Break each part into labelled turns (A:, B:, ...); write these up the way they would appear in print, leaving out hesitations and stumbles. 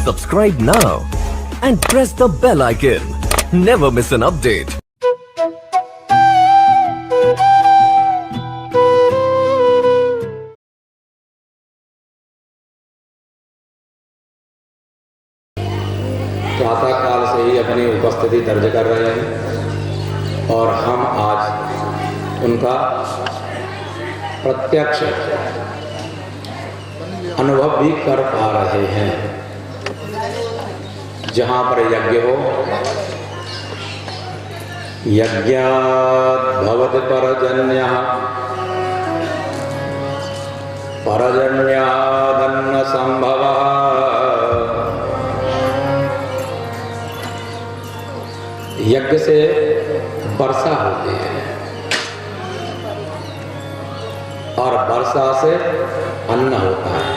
A: Subscribe now and press the bell icon. Never miss an update.
B: प्रातः काल से ही अपनी उपस्थिति दर्ज कर रहे हैं और हम आज उनका प्रत्यक्ष अनुभव भी कर पा रहे हैं। जहाँ पर यज्ञ हो, यज्ञात् भवति परजन्यः, परजन्यादन्न संभवः। यज्ञ से वर्षा होती है और वर्षा से अन्न होता है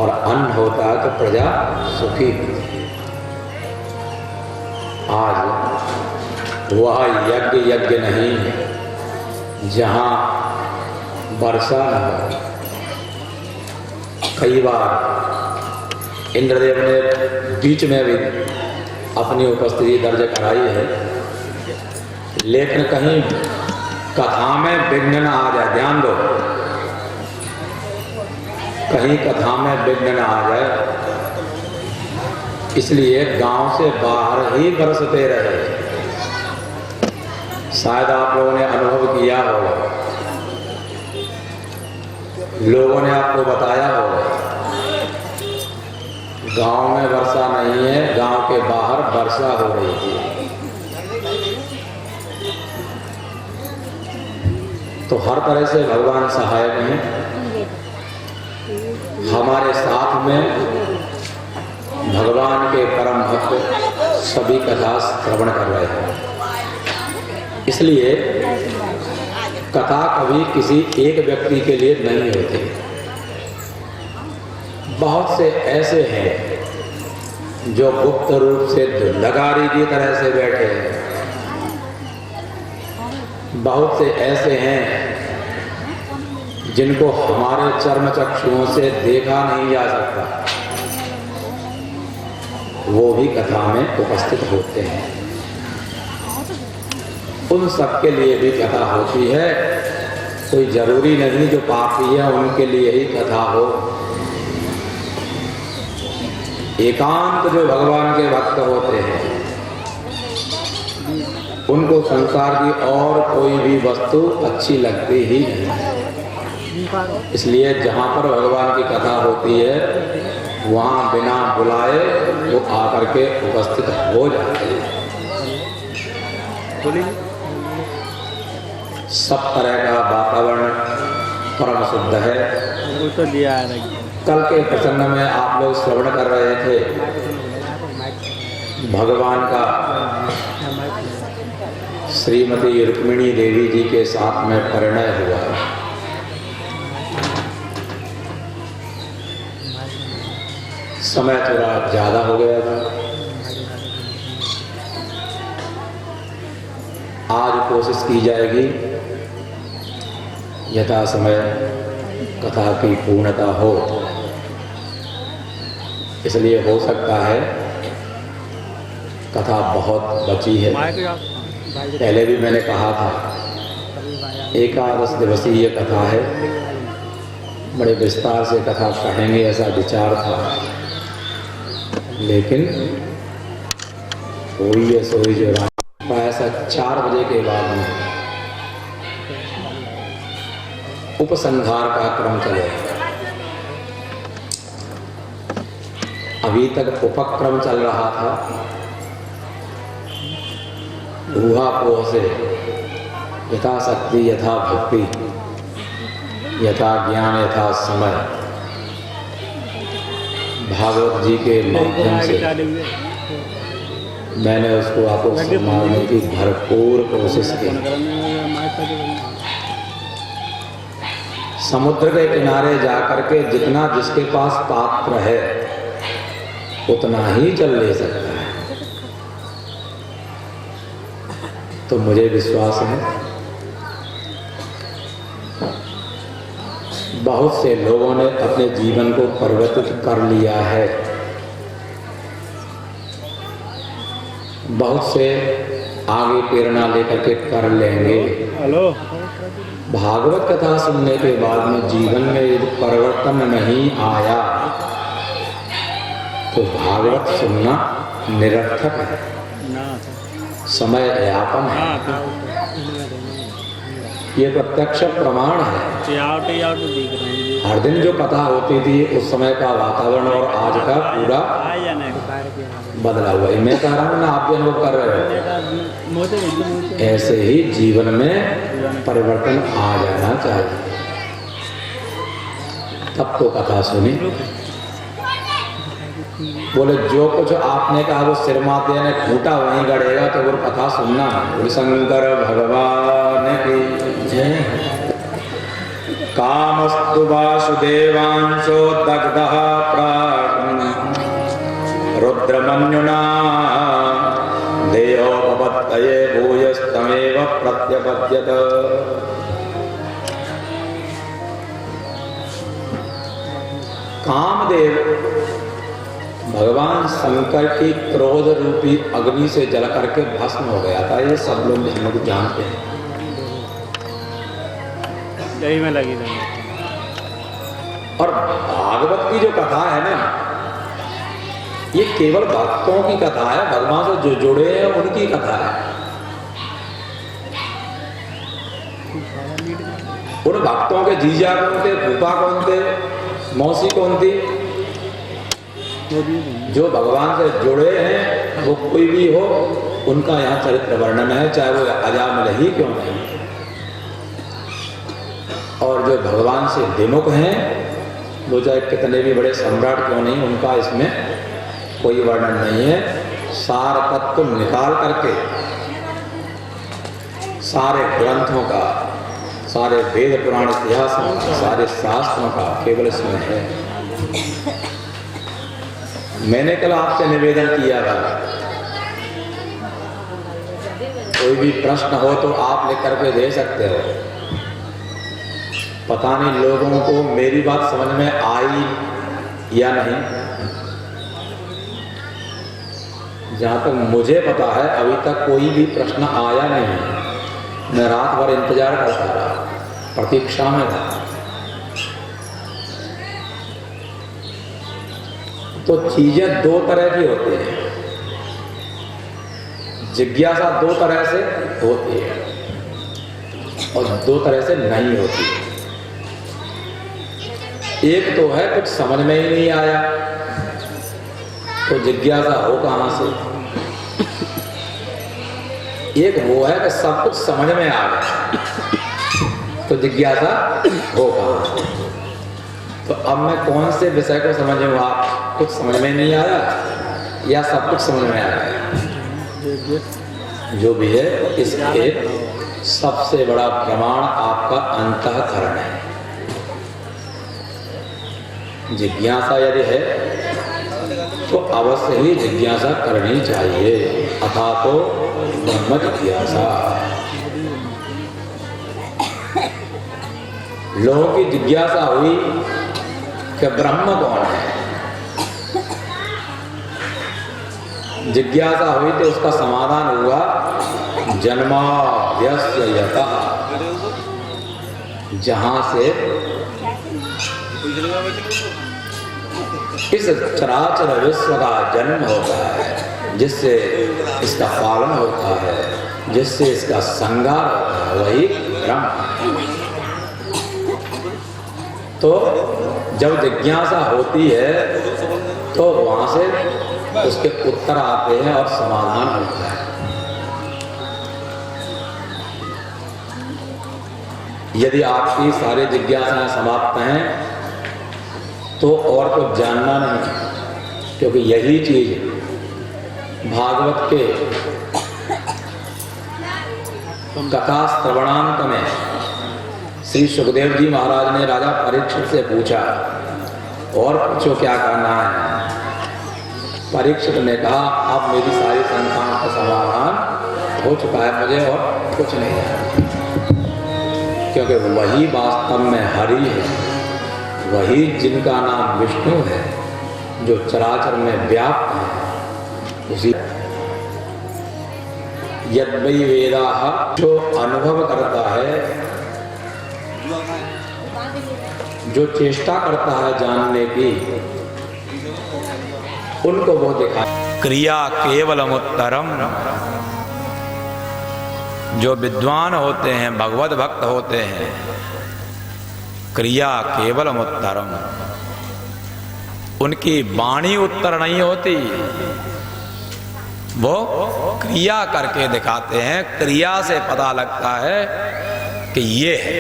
B: और अन्न होता है तो प्रजा सुखी होती है। आज वह यज्ञ नहीं जहाँ वर्षा न हो। कई बार इंद्रदेव ने बीच में भी अपनी उपस्थिति दर्ज कराई है, लेकिन कहीं कथा में विघ्न न आ जाए। ध्यान दो, कहीं कथा में विघ्न न आ जाए, इसलिए गांव से बाहर ही बरसते रहे। शायद आप लोगों ने अनुभव किया होगा, लोगों ने आपको बताया होगा, गांव में वर्षा नहीं है, गांव के बाहर वर्षा हो रही है। तो हर तरह से भगवान सहायक हैं। हमारे साथ में भगवान के परम भक्त सभी कथा श्रवण कर रहे हैं। इसलिए कथा कभी किसी एक व्यक्ति के लिए नहीं होती। बहुत से ऐसे हैं जो गुप्त रूप से लगारी की तरह से बैठे हैं। बहुत से ऐसे हैं जिनको हमारे चर्म चक्षुओं से देखा नहीं जा सकता, वो भी कथा में उपस्थित होते हैं। उन सबके लिए भी कथा होती है। कोई जरूरी नहीं जो पापी है उनके लिए ही कथा हो। एकांत जो भगवान के भक्त होते हैं उनको संसार की और कोई भी वस्तु अच्छी लगती ही नहीं। इसलिए जहाँ पर भगवान की कथा होती है वहाँ बिना बुलाए वो आकर के उपस्थित हो जाते हैं। सब तरह का वातावरण परम शुद्ध है। कल के प्रसंग में आप लोग श्रवण कर रहे थे, भगवान का श्रीमती रुक्मिणी देवी जी के साथ में परिणय हुआ। समय थोड़ा ज्यादा हो गया था। आज कोशिश की जाएगी यथा समय कथा की पूर्णता हो। इसलिए हो सकता है कथा बहुत बची है। पहले भी मैंने कहा था 11 दिवसीय कथा है, बड़े विस्तार से कथा कहेंगे ऐसा विचार था, लेकिन वही है सोई जो ऐसा 4 बजे के बाद में उपसंहार का क्रम चलेगा। अभी तक उपक्रम चल रहा था, ऊहापोह से यथा शक्ति यथा भक्ति यथा ज्ञान यथा समय भागवत जी के माध्यम से मैंने उसको आपको सुनाने की भरपूर कोशिश की। समुद्र के किनारे जाकर के जितना जिसके पास पात्र है उतना ही जल ले सकता है। तो मुझे विश्वास है बहुत से लोगों ने अपने जीवन को परिवर्तित कर लिया है। बहुत से आगे प्रेरणा लेकर के कर लेंगे।
C: हेलो
B: भागवत कथा सुनने के बाद में जीवन में यदि परिवर्तन नहीं आया तो भागवत सुनना निरर्थक है,
C: ना
B: समय यापन है। ये प्रत्यक्ष प्रमाण है।
C: दिख रहे हैं
B: हर दिन जो कथा होती थी उस समय का वातावरण और आज का पूरा
C: या नहीं
B: बदला हुआ है। मैं कह रहा हूँ ना, आप भी अनुभव कर रहे हो। ऐसे ही जीवन में परिवर्तन आ जाना चाहिए, तब तो कथा सुनी। बोले जो कुछ आपने कहा वो सिर माते ने खूंटा वहीं गड़ेगा, तो वो कथा सुनना है। बोले शंकर भगवान की जय। कामस्तु वासुदेवांशो दग्धः प्राण रुद्रमन्युना देहो भवत्तये भूयस्तमेव प्रत्यपद्यत। कामदेव भगवान शंकर की क्रोध रूपी अग्नि से जल करके भस्म हो गया था। ये सब लोग हम लोग जानते हैं।
C: यही में लगी रही।
B: और भागवत की जो कथा है ना, ये केवल भक्तों की कथा है, भगवान से जो जुड़े हैं उनकी कथा है। उन भक्तों के जीजा कौन थे, फूफा कौन थे, मौसी कौन थी? जो भगवान से जुड़े हैं वो कोई भी हो, उनका यहाँ चरित्र वर्णन है, चाहे वो अजामिल ही क्यों नहीं। और जो भगवान से विमुख हैं, वो चाहे कितने भी बड़े सम्राट क्यों नहीं, उनका इसमें कोई वर्णन नहीं है। सार तत्व निकाल करके सारे ग्रंथों का, सारे वेद पुराण इतिहासों का, सारे शास्त्रों का केवल इसमें है। मैंने कल आपसे निवेदन किया था, कोई भी प्रश्न हो तो आप लिख करके दे सकते हो। पता नहीं लोगों को मेरी बात समझ में आई या नहीं। जहां तक मुझे पता है अभी तक कोई भी प्रश्न आया नहीं। मैं रात भर इंतजार करता रहा, प्रतीक्षा में था। तो चीजें दो तरह की होती हैं। जिज्ञासा दो तरह से होती है और दो तरह से नहीं होती। एक तो है कुछ समझ में ही नहीं आया, तो जिज्ञासा हो कहां से। एक वो है कि सब कुछ समझ में आ गया, तो जिज्ञासा हो कहां से। तो अब मैं कौन से विषय को समझूं? आप कुछ समझ में नहीं आया या सब कुछ समझ में आया? जो भी है, इसके सबसे बड़ा प्रमाण आपका अंतःकरण है। जिज्ञासा यदि है तो अवश्य ही जिज्ञासा करनी चाहिए। अथा तो ब्रह्म जिज्ञासा। लोगों की जिज्ञासा हुई कि ब्रह्म कौन है। जिज्ञासा हुई तो उसका समाधान हुआ जन्माद्यस्य यतः, जहां से इस चराचर विश्व का जन्म होता है, जिससे इसका पालन होता है, जिससे इसका संहार होता है, वही ब्रह्म। तो जब जिज्ञासा होती है तो वहां से उसके उत्तर आते हैं और समाधान होता है। यदि आपकी सारी जिज्ञासाएं समाप्त हैं तो और कुछ जानना नहीं, क्योंकि यही चीज भागवत के कथा श्रवणांत में श्री सुखदेव जी महाराज ने राजा परीक्षित से पूछा, और पूछो क्या करना है। परीक्षित ने कहा, अब मेरी सारी संतान का समाधान हो चुका है, मुझे और कुछ नहीं है। क्योंकि वही वास्तव में हरि है, वही जिनका नाम विष्णु है, जो चराचर में व्याप्त है। उसी यद्वै वेदाः, जो अनुभव करता है, जो चेष्टा करता है जानने की, उनको वो दिखा।
D: क्रिया केवलम उत्तरम, जो विद्वान होते हैं, भगवत भक्त होते हैं, क्रिया केवलम उत्तरम, उनकी वाणी उत्तर नहीं होती, वो क्रिया करके दिखाते हैं। क्रिया से पता लगता है कि ये है।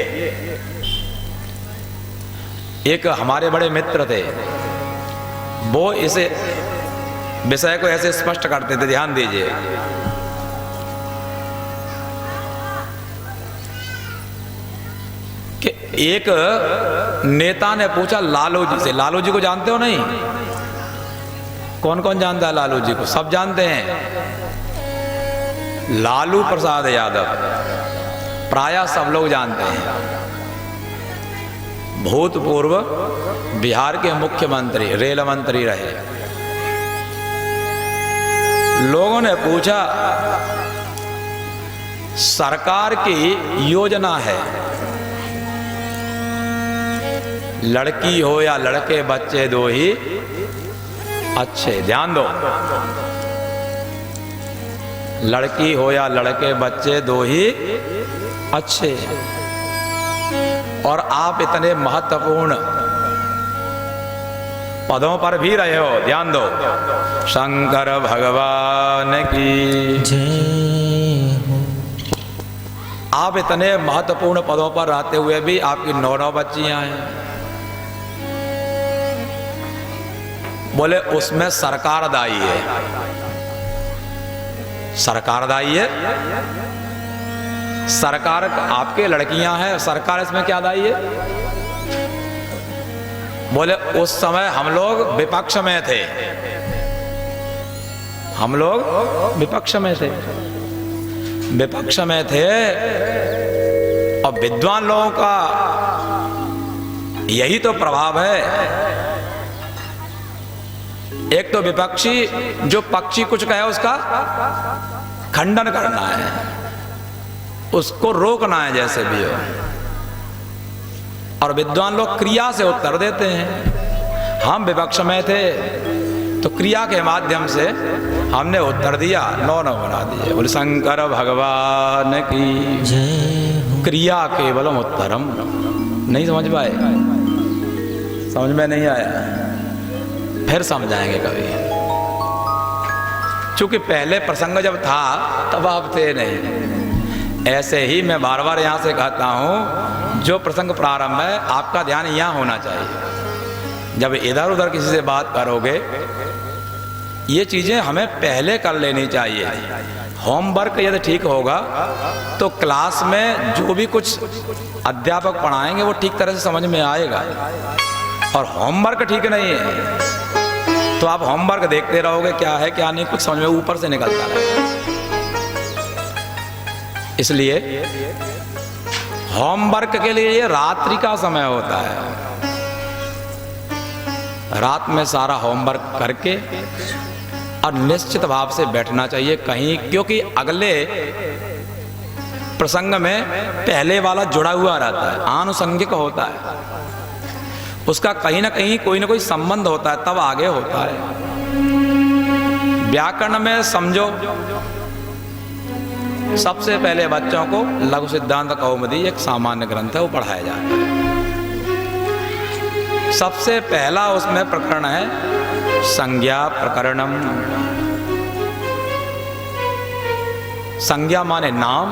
D: एक हमारे बड़े मित्र थे, वो इसे विषय को ऐसे स्पष्ट करते थे, ध्यान दीजिए। कि एक नेता ने पूछा लालू जी से, लालू जी को जानते हो नहीं? कौन कौन जानता है लालू जी को? सब जानते हैं। लालू प्रसाद यादव प्रायः सब लोग जानते हैं, भूतपूर्व बिहार के मुख्यमंत्री, रेल मंत्री रहे। लोगों ने पूछा, सरकार की योजना है, लड़की हो या लड़के, बच्चे दो ही अच्छे। ध्यान दो, लड़की हो या लड़के, बच्चे दो ही अच्छे। और आप इतने महत्वपूर्ण पदों पर भी रहे हो, ध्यान दो। शंकर भगवान की जय। आप इतने महत्वपूर्ण पदों पर रहते हुए भी आपकी 9 बच्चियां हैं। बोले उसमें सरकार दायी है। सरकार दायी है? सरकार, आपके लड़कियां हैं, सरकार इसमें क्या दायी है? बोले उस समय हम लोग विपक्ष में थे, हम लोग विपक्ष में थे, विपक्ष में थे। और विद्वान लोगों का यही तो प्रभाव है। एक तो विपक्षी, जो पक्षी कुछ कहे उसका खंडन करना है, उसको रोकना है जैसे भी हो। और विद्वान लोग क्रिया से उत्तर देते हैं। हम विपक्ष में थे तो क्रिया के माध्यम से हमने उत्तर दिया, 9 बना दिए। बोले शंकर भगवान की जय। क्रिया केवलम उत्तरम। नहीं समझ पाए? समझ में नहीं आया? फिर समझाएंगे कभी। चूंकि पहले प्रसंग जब था तब आप थे नहीं। ऐसे ही मैं बार बार यहां से कहता हूं, जो प्रसंग प्रारंभ है आपका ध्यान यहां होना चाहिए। जब इधर उधर किसी से बात करोगे, ये चीजें हमें पहले कर लेनी चाहिए। होमवर्क यदि ठीक होगा तो क्लास में जो भी कुछ अध्यापक पढ़ाएंगे वो ठीक तरह से समझ में आएगा। और होमवर्क ठीक नहीं है तो आप होमवर्क देखते रहोगे, क्या है क्या नहीं, कुछ समझ में ऊपर से निकलता रहेगा। इसलिए होमवर्क के लिए ये रात्रि का समय होता है। रात में सारा होमवर्क करके और निश्चित भाव से बैठना चाहिए कहीं, क्योंकि अगले प्रसंग में पहले वाला जुड़ा हुआ रहता है, आनुषंगिक होता है, उसका कहीं ना कहीं कोई ना कोई संबंध होता है, तब आगे होता है। व्याकरण में समझो, सबसे पहले बच्चों को लघु सिद्धांत कौमुदी एक सामान्य ग्रंथ है, वो पढ़ाया जाता है। सबसे पहला उसमें प्रकरण है संज्ञा प्रकरणम। संज्ञा माने नाम।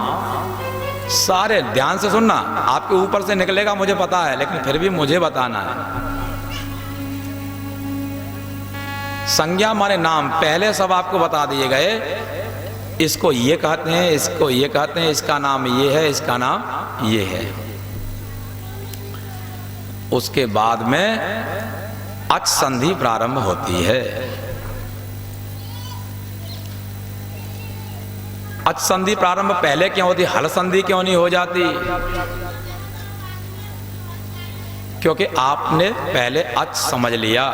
D: सारे ध्यान से सुनना, आपके ऊपर से निकलेगा मुझे पता है, लेकिन फिर भी मुझे बताना है। संज्ञा माने नाम, पहले सब आपको बता दिए गए, इसको ये कहते हैं, इसको ये कहते हैं, इसका नाम ये है, इसका नाम ये है। उसके बाद में अच संधि प्रारंभ होती है। अच संधि प्रारंभ पहले क्यों होती, हल संधि क्यों नहीं हो जाती? क्योंकि आपने पहले अच समझ लिया,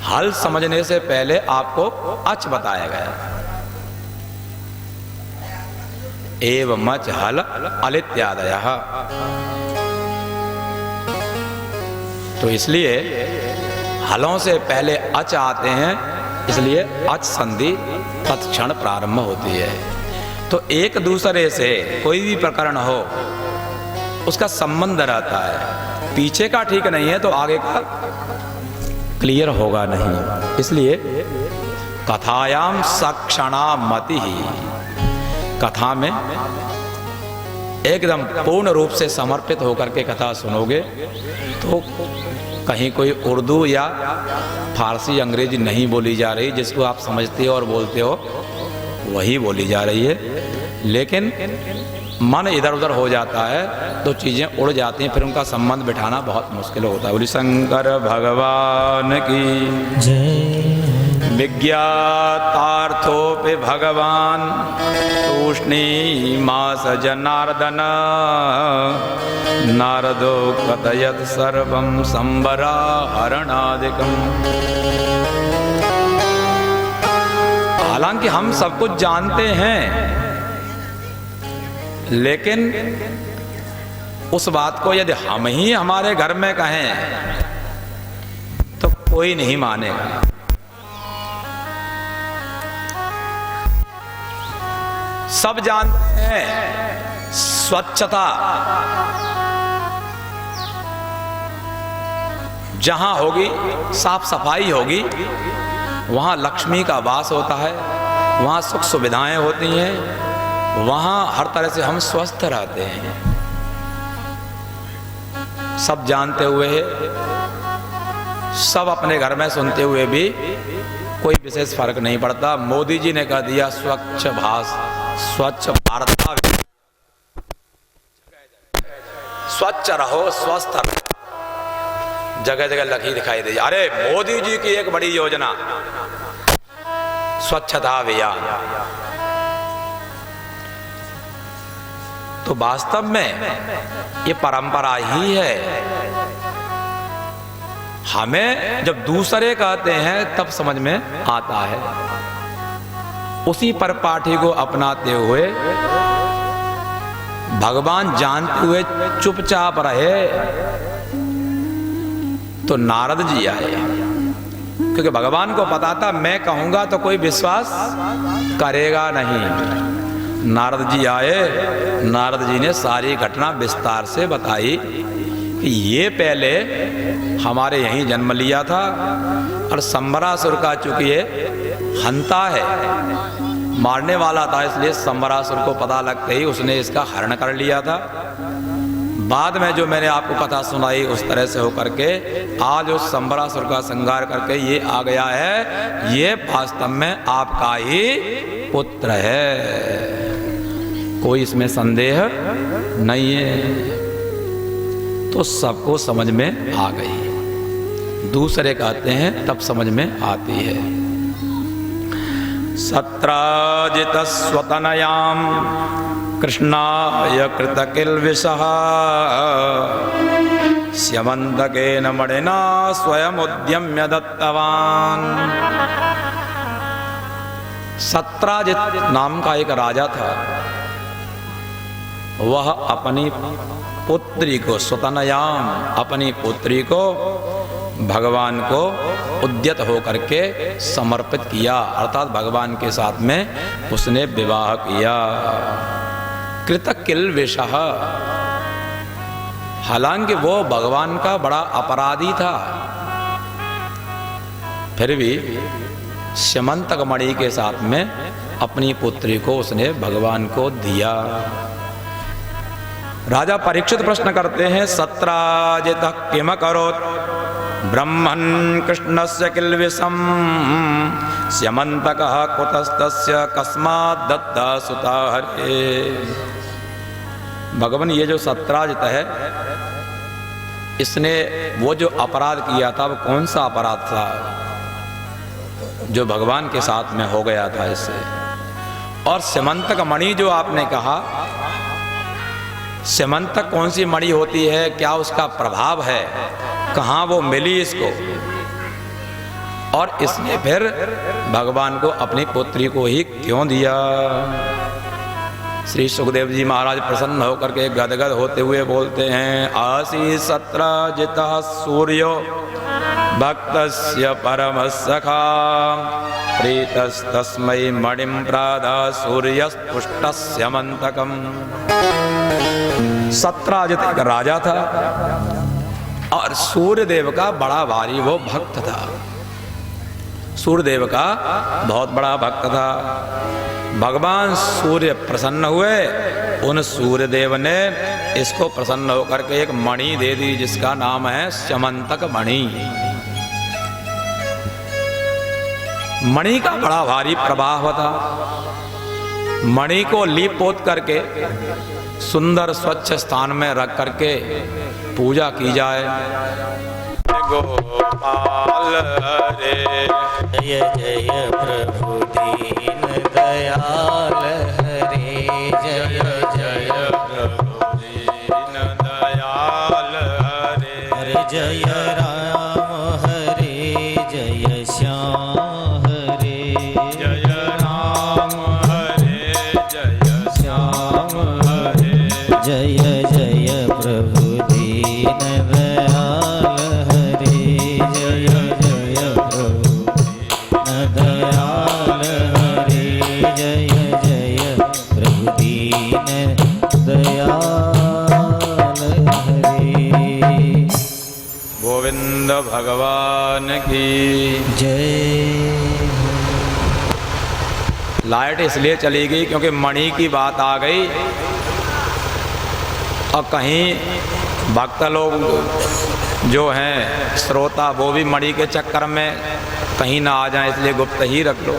D: हल समझने से पहले आपको अच बताया गया। एव मच हल अलित्यादयः। तो इसलिए हलों से पहले अच आते हैं, इसलिए अच संधि तत्क्षण प्रारंभ होती है। तो एक दूसरे से कोई भी प्रकरण हो उसका संबंध रहता है, पीछे का ठीक नहीं है तो आगे का क्लियर होगा नहीं। इसलिए कथायाम सक्षणा मति ही, कथा में एकदम पूर्ण रूप से समर्पित होकर के कथा सुनोगे तो कहीं कोई उर्दू या फारसी अंग्रेजी नहीं बोली जा रही, जिसको आप समझते हो और बोलते हो वही बोली जा रही है, लेकिन मन इधर उधर हो जाता है तो चीज़ें उड़ जाती हैं, फिर उनका संबंध बिठाना बहुत मुश्किल होता है। बोली शंकर भगवान की जय। विज्ञातार्थोपि भगवान तूष्णी मास जनार्दन नारदो कथयत सर्वं संबरा हरणादिकम। हालांकि हम सब कुछ जानते हैं, लेकिन उस बात को यदि हम ही हमारे घर में कहें तो कोई नहीं मानेगा। सब जानते हैं स्वच्छता जहां होगी, साफ सफाई होगी, वहां लक्ष्मी का वास होता है, वहां सुख सुविधाएं होती हैं, वहां हर तरह से हम स्वस्थ रहते हैं। सब जानते हुए, सब अपने घर में सुनते हुए भी कोई विशेष फर्क नहीं पड़ता। मोदी जी ने कह दिया स्वच्छ भारत, स्वच्छ रहो स्वस्थ रहो, जगह जगह लगी दिखाई दे। अरे मोदी जी की एक बड़ी योजना स्वच्छता अभियान। तो वास्तव में ये परंपरा ही है। हमें जब दूसरे कहते हैं तब समझ में आता है, उसी परिपाठी को अपनाते हुए भगवान जानते हुए चुपचाप रहे तो नारद जी आए, क्योंकि भगवान को पता था मैं कहूंगा तो कोई विश्वास करेगा नहीं। नारद जी आए, नारद जी ने सारी घटना विस्तार से बताई कि ये पहले हमारे यहीं जन्म लिया था और संबरासुर का चूंकि ये हंता है, मारने वाला था, इसलिए संबरासुर को पता लगते ही उसने इसका हरण कर लिया था। बाद में जो मैंने आपको कथा सुनाई उस तरह से होकर के आज उस संबरासुर का संहार करके ये आ गया है, ये वास्तव में आपका ही पुत्र है, कोई इसमें संदेह नहीं है। तो सबको समझ में आ गई। दूसरे कहते हैं तब समझ में आती है। सत्राजित स्वतनयाम कृष्णाय कृतकिल्बिषः स्यमन्तकेन मणिना स्वयं उद्यम्य दत्तवान। सत्राजित नाम का एक राजा था, वह अपनी पुत्री को स्वतनयाम, अपनी पुत्री को भगवान को उद्यत होकर के समर्पित किया, अर्थात भगवान के साथ में उसने विवाह किया। कृतकिल्बिषः, हालांकि वो भगवान का बड़ा अपराधी था, फिर भी स्यमंतक मणि के साथ में अपनी पुत्री को उसने भगवान को दिया। राजा परीक्षित प्रश्न करते हैं, सत्राजितः किम करोत् ब्रह्मन् कृष्णस्य किल्बिषं स्यमन्तकः कुतस्तस्य कस्मात् दत्ता सुता हरे। भगवान ये जो सत्राजित है, इसने वो जो अपराध किया था वो कौन सा अपराध था जो भगवान के साथ में हो गया था इससे? और स्यमंतक मणि जो आपने कहा, स्यमंतक कौन सी मणि होती है, क्या उसका प्रभाव है, कहाँ वो मिली इसको? और इसने फिर भगवान को अपनी पुत्री को ही क्यों दिया? श्री सुखदेव जी महाराज प्रसन्न होकर के गदगद होते हुए बोलते हैं, आसी सत्राजितः सूर्यो भक्तस्य परम सखा प्रीतस्तस्मै मणिं प्रादा सूर्यस्पुष्टस्य मंतकम। सत्राजित एक राजा था और सूर्यदेव का बड़ा भारी वो भक्त था। सूर्यदेव का बहुत बड़ा भक्त था। भगवान सूर्य प्रसन्न हुए, उन सूर्यदेव ने इसको प्रसन्न होकर के एक मणि दे दी जिसका नाम है स्यमंतक मणि। मणि का बड़ा भारी प्रभाव था। मणि को लीप पोत करके सुंदर स्वच्छ स्थान में रख करके पूजा की जाए। गोपाल हरे
E: जय जय प्रभु दीन दयाल हरे जय जय
D: प्रभु दीन दयाल हरे।
E: हरे जय राम हरे जय श्याम हरे
D: जय राम हरे जय श्याम हरे।
E: जय जय प्रभु दीन दयाल हरे जय जय प्रभु दीन दयाल हरे जय जय प्रभु दीन दयाल हरे।
D: गोविंद भगवान की
E: जय।
D: लाइट इसलिए चली गई क्योंकि मणि की बात आ गई और कहीं भक्त लोग जो हैं श्रोता वो भी मणि के चक्कर में कहीं ना आ जाएं, इसलिए गुप्त ही रख लो।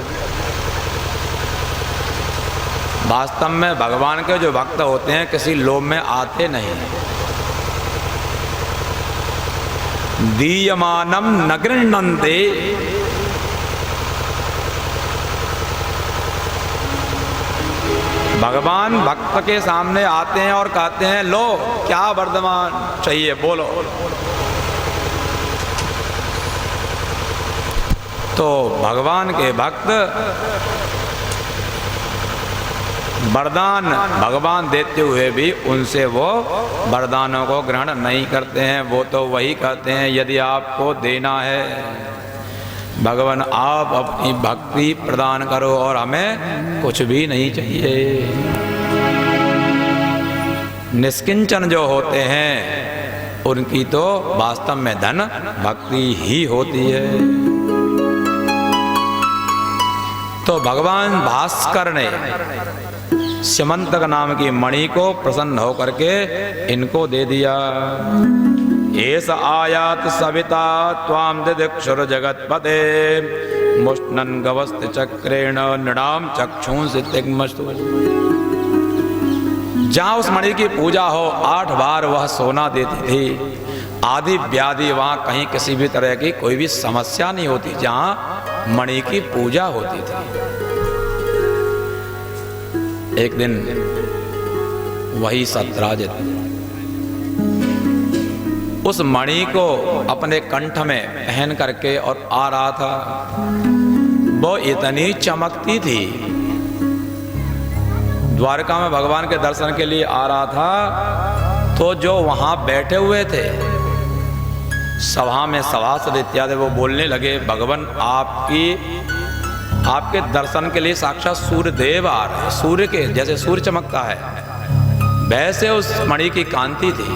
D: वास्तव में भगवान के जो भक्त होते हैं किसी लोभ में आते नहीं। दीयमानम न गृह्णन्ते भगवान भक्त के सामने आते हैं और कहते हैं, लो क्या वर्धमान चाहिए बोलो। तो भगवान के भक्त वरदान भगवान देते हुए भी उनसे वो वरदानों को ग्रहण नहीं करते हैं। वो तो वही कहते हैं, यदि आपको देना है भगवान आप अपनी भक्ति प्रदान करो और हमें कुछ भी नहीं चाहिए। निष्किंचन जो होते हैं उनकी तो वास्तव में धन भक्ति ही होती है। तो भगवान भास्कर ने स्यमंतक नाम की मणि को प्रसन्न होकर के इनको दे दिया। एस आयात सविता त्वाम दिदिक्षुर जगतपते मुष्णन गवस्त चक्रेण नृणाम चक्षुंसि तिग्मस्तु। जहाँ उस मणि की पूजा हो 8 बार वह सोना देती थी। आदि व्याधि वहाँ कहीं किसी भी तरह की कोई भी समस्या नहीं होती जहाँ मणि की पूजा होती थी। एक दिन वही सत्राजित उस मणि को अपने कंठ में पहन करके और आ रहा था। वो इतनी चमकती थी। द्वारका में भगवान के दर्शन के लिए आ रहा था तो जो वहां बैठे हुए थे सभा में सभासद इत्यादि वो बोलने लगे, भगवान आपके दर्शन के लिए साक्षात सूर्य देव आ रहे हैं। सूर्य के जैसे सूर्य चमकता है वैसे उस मणि की कांति थी।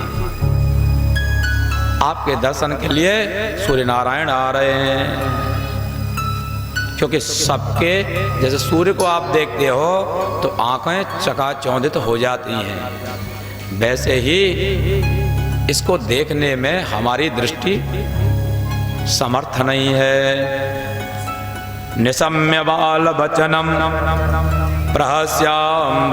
D: आपके दर्शन के लिए सूर्य नारायण आ रहे हैं। क्योंकि सबके जैसे सूर्य को आप देखते हो तो आंखें चकाचौंधित हो जाती हैं, वैसे ही इसको देखने में हमारी दृष्टि समर्थ नहीं है। निशम्य बाल वचनम प्रहस्याम्बुजलोचनः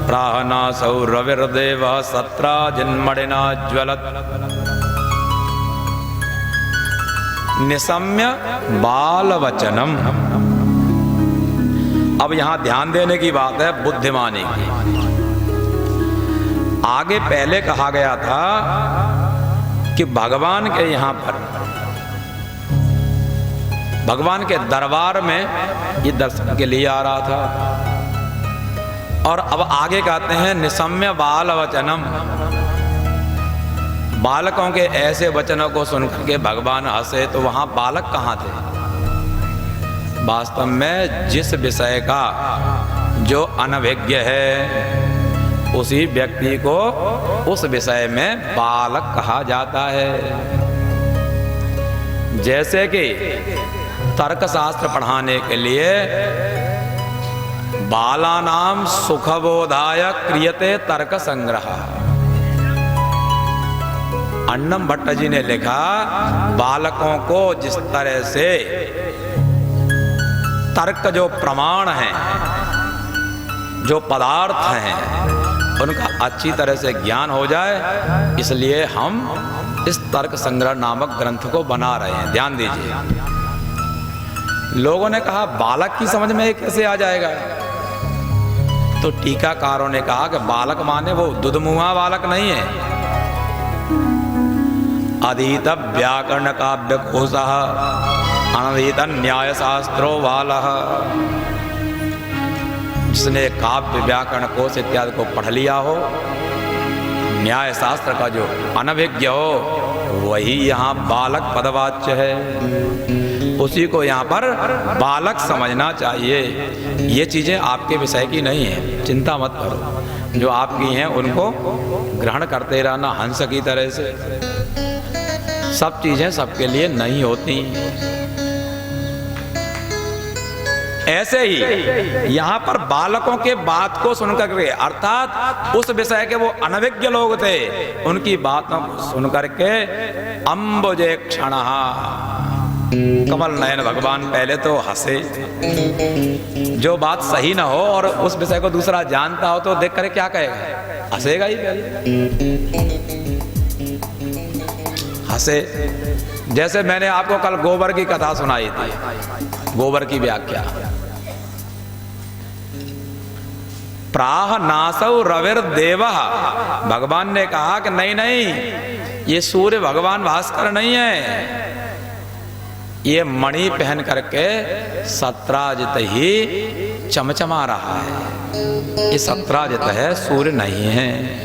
D: प्राहनासौ रविर्देव सत्राजिन्मणिना ज्वलत्। निशम्य बाल वचनम। अब यहां ध्यान देने की बात है बुद्धिमानी की। आगे पहले कहा गया था कि भगवान के यहां पर भगवान के दरबार में ये दर्शन के लिए आ रहा था। और अब आगे कहते हैं निशम्य बाल वचनम, बालकों के ऐसे वचनों को सुनकर के भगवान हंसे, तो वहां बालक कहाँ थे? वास्तव में जिस विषय का जो अनभिज्ञ है उसी व्यक्ति को उस विषय में बालक कहा जाता है। जैसे कि तर्कशास्त्र पढ़ाने के लिए बालानाम सुखबोधाय क्रियते तर्क संग्रह, अन्नम भट्ट जी ने लिखा, बालकों को जिस तरह से तर्क जो प्रमाण हैं, जो पदार्थ हैं, उनका अच्छी तरह से ज्ञान हो जाए, इसलिए हम इस तर्क संग्रह नामक ग्रंथ को बना रहे हैं। ध्यान दीजिए। लोगों ने कहा बालक की समझ में कैसे आ जाएगा? तो टीकाकारों ने कहा कि बालक माने वो दुधमुहा बालक नहीं है। अधीत व्याकरण काव्य कोशः अनधीत न्याय शास्त्रो बालः, जिसने काव्य व्याकरण कोश इत्यादि को पढ़ लिया हो, न्याय शास्त्र का जो अनभिज्ञ हो, वही यहाँ बालक पदवाच्य है। उसी को यहाँ पर बालक समझना चाहिए। ये चीजें आपके विषय की नहीं है, चिंता मत करो। जो आपकी हैं उनको ग्रहण करते रहना हंस की तरह से। सब चीजें सबके लिए नहीं होती। ऐसे ही यहाँ पर बालकों के बात को सुनकर के, अर्थात उस विषय के वो अनभिज्ञ लोग थे, उनकी बातों को सुनकर के अम्बुजे क्षणः, कमल नयन भगवान पहले तो हंसे। जो बात सही ना हो और उस विषय को दूसरा जानता हो तो देख कर क्या कहेगा? हंसेगा ही पहले, हंसे। जैसे मैंने आपको कल गोबर की कथा सुनाई थी, गोबर की व्याख्या। प्राह नासौ रविर देवः, भगवान ने कहा कि नहीं नहीं, ये सूर्य भगवान भास्कर नहीं है, ये मणि पहन करके सत्राजित ही चमचमा रहा है। ये सत्राजित है, सूर्य नहीं है।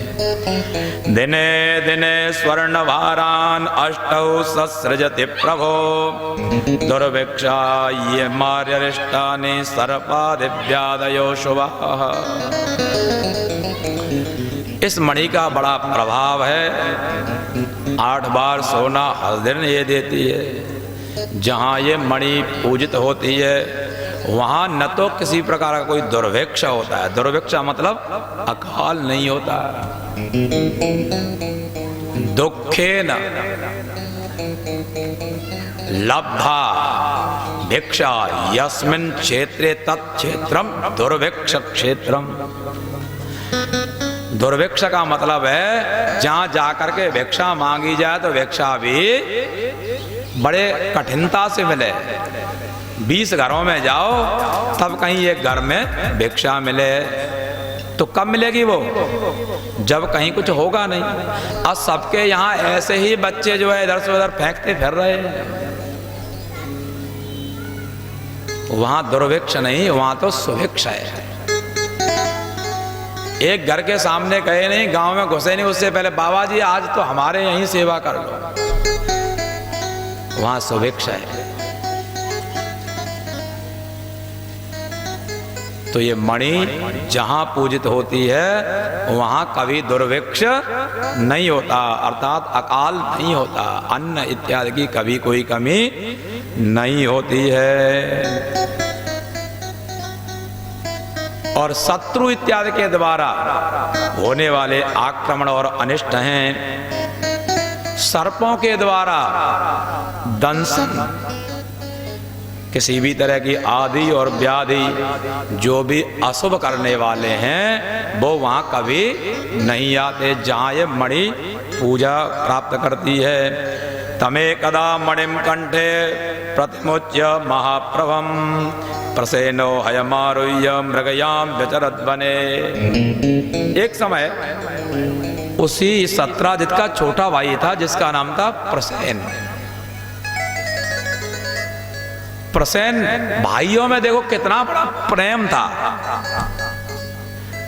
D: दिने दिने स्वर्ण भारान अष्टौ ससृजति प्रभो, दुर्भिक्षा ये मार्यरिष्टानि सर्पादिव्यादयो शुभः। इस मणि का बड़ा प्रभाव है। 8 बार सोना हर दिन ये देती है। जहाँ ये मणि पूजित होती है वहाँ न तो किसी प्रकार का कोई दुर्भिक्ष होता है। दुर्भिक्ष मतलब अकाल नहीं होता। दुखेन लब्धा भिक्षा यस्मिन् क्षेत्रे तत्क्षेत्रम दुर्भिक्ष क्षेत्रम। दुर्भिक्ष का मतलब है जहाँ जाकर के भिक्षा मांगी जाए तो भिक्षा भी बड़े कठिनता से मिले। 20 घरों में जाओ तब कहीं एक घर में भिक्षा मिले। तो कब मिलेगी वो? जब कहीं कुछ होगा नहीं। अब सबके यहाँ ऐसे ही बच्चे जो है इधर से उधर फेंकते फिर रहे हैं। वहां दुर्भिक्ष नहीं, वहां तो सुभिक्ष है। एक घर के सामने गए नहीं, गांव में घुसे नहीं, उससे पहले बाबा जी आज तो हमारे यहीं सेवा कर लो, वहां सुभिक्ष है। तो ये मणि जहां पूजित होती है वहां कभी दुर्भिक्ष नहीं होता, अर्थात अकाल नहीं होता। अन्न इत्यादि की कभी कोई कमी नहीं होती है। और शत्रु इत्यादि के द्वारा होने वाले आक्रमण और अनिष्ट हैं। सर्पों के द्वारा दंशन, किसी भी तरह की आदि और व्याधि जो भी अशुभ करने वाले हैं वो वहां कभी नहीं आते जहां ये मणि पूजा प्राप्त करती है। तमे कदा मणिम कंठे प्रतिमुच्य महाप्रभम प्रसेनो हयमारुह्य मृगयाम व्यचरत बने। एक समय उसी सत्राजित का छोटा भाई था जिसका नाम था प्रसेन। प्रसेन भाइयों में देखो कितना बड़ा प्रेम था।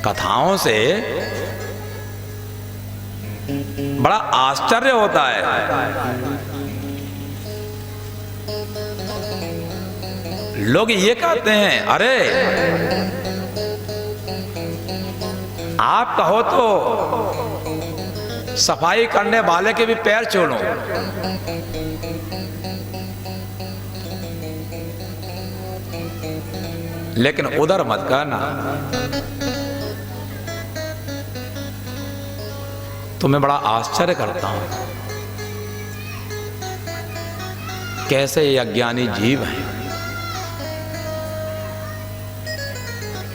D: कथाओं से बड़ा आश्चर्य होता है। लोग ये कहते हैं, अरे आप कहो तो सफाई करने वाले के भी पैर छोड़ो, लेकिन उधर मत करना। तो मैं बड़ा आश्चर्य करता हूं, कैसे ये अज्ञानी जीव हैं।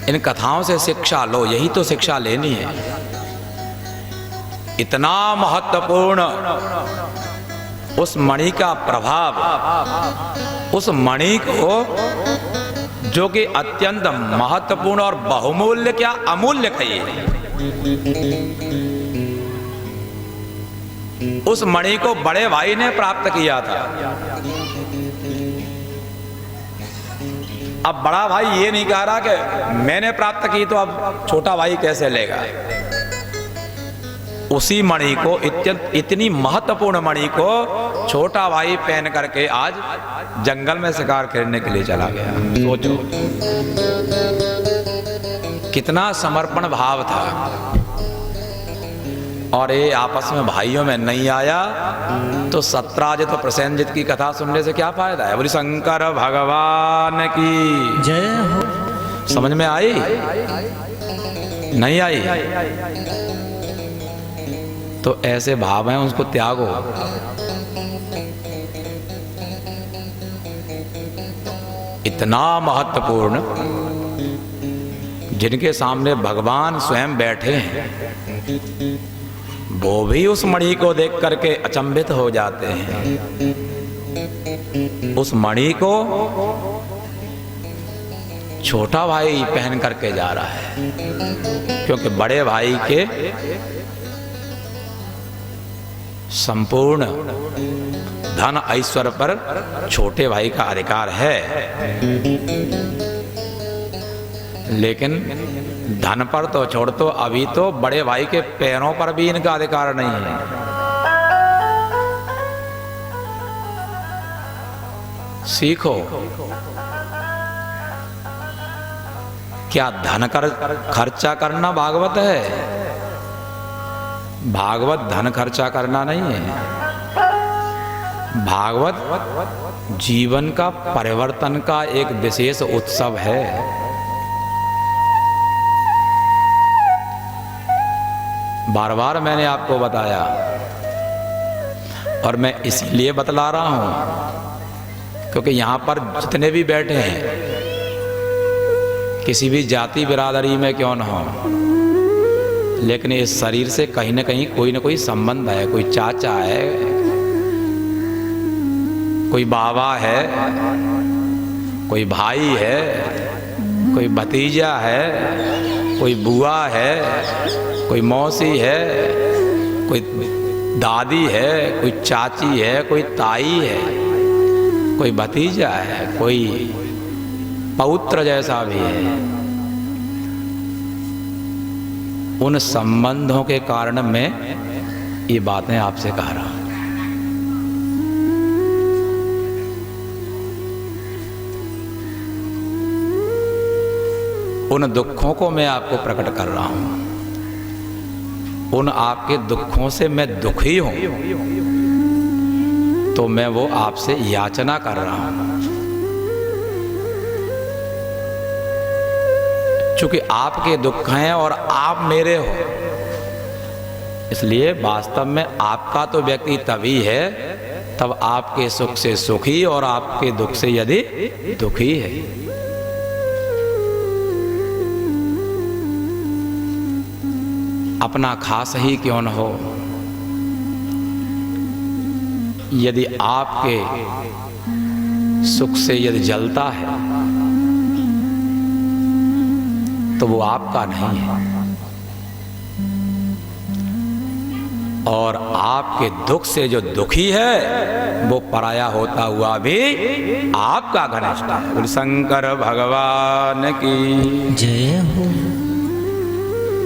D: इन कथाओं से शिक्षा लो, यही तो शिक्षा लेनी है। इतना महत्वपूर्ण उस मणि का प्रभाव, उस मणि को जो कि अत्यंत महत्वपूर्ण और बहुमूल्य, क्या अमूल्य कहिए, उस मणि को बड़े भाई ने प्राप्त किया था। अब बड़ा भाई ये नहीं कह रहा कि मैंने प्राप्त की तो अब छोटा भाई कैसे लेगा। उसी मणि को, इतनी महत्वपूर्ण मणि को छोटा भाई पहन करके आज जंगल में शिकार करने के लिए चला गया। सोचो कितना समर्पण भाव था। और ये आपस में भाइयों में नहीं आया तो सत्राजित तो प्रसेनजित की कथा सुनने से क्या फायदा है। बोली शंकर भगवान की
E: जय हो।
D: समझ में आई? नहीं आई? तो ऐसे भाव हैं, उसको त्यागो। इतना महत्वपूर्ण, जिनके सामने भगवान स्वयं बैठे हैं, वो भी उस मणि को देख करके अचंभित हो जाते हैं। उस मणि को छोटा भाई पहन करके जा रहा है, क्योंकि बड़े भाई के संपूर्ण धन ऐश्वर्य पर छोटे भाई का अधिकार है, लेकिन धन पर तो छोड़, तो अभी तो बड़े भाई के पैरों पर भी इनका अधिकार नहीं है। सीखो, क्या धन खर्चा करना भागवत है? भागवत धन खर्चा करना नहीं है। भागवत जीवन का परिवर्तन का एक विशेष उत्सव है। बार बार मैंने आपको बताया, और मैं इसलिए बतला रहा हूं क्योंकि यहां पर जितने भी बैठे हैं, किसी भी जाति बिरादरी में क्यों न हो, लेकिन इस शरीर से कहीं ना कहीं कोई ना कोई संबंध है। कोई चाचा है, कोई बाबा है, कोई भाई है, कोई भतीजा है, कोई बुआ है, कोई मौसी है, कोई दादी है, कोई चाची है, कोई ताई है, कोई भतीजा है, कोई पौत्र जैसा भी है। उन संबंधों के कारण मैं ये बातें आपसे कह रहा हूं। उन दुखों को मैं आपको प्रकट कर रहा हूं। उन आपके दुखों से मैं दुखी हूं, तो मैं वो आपसे याचना कर रहा हूं। चूंकि आपके दुख हैं और आप मेरे हो, इसलिए वास्तव में आपका तो व्यक्ति तभी है तब आपके सुख से सुखी और आपके दुख से यदि दुखी है। अपना खास ही क्यों न हो, यदि आपके सुख से यदि जलता है तो वो आपका नहीं है, और आपके दुख से जो दुखी है वो पराया होता हुआ भी आपका घनिष्ठ है। शंकर भगवान की
E: जय हो।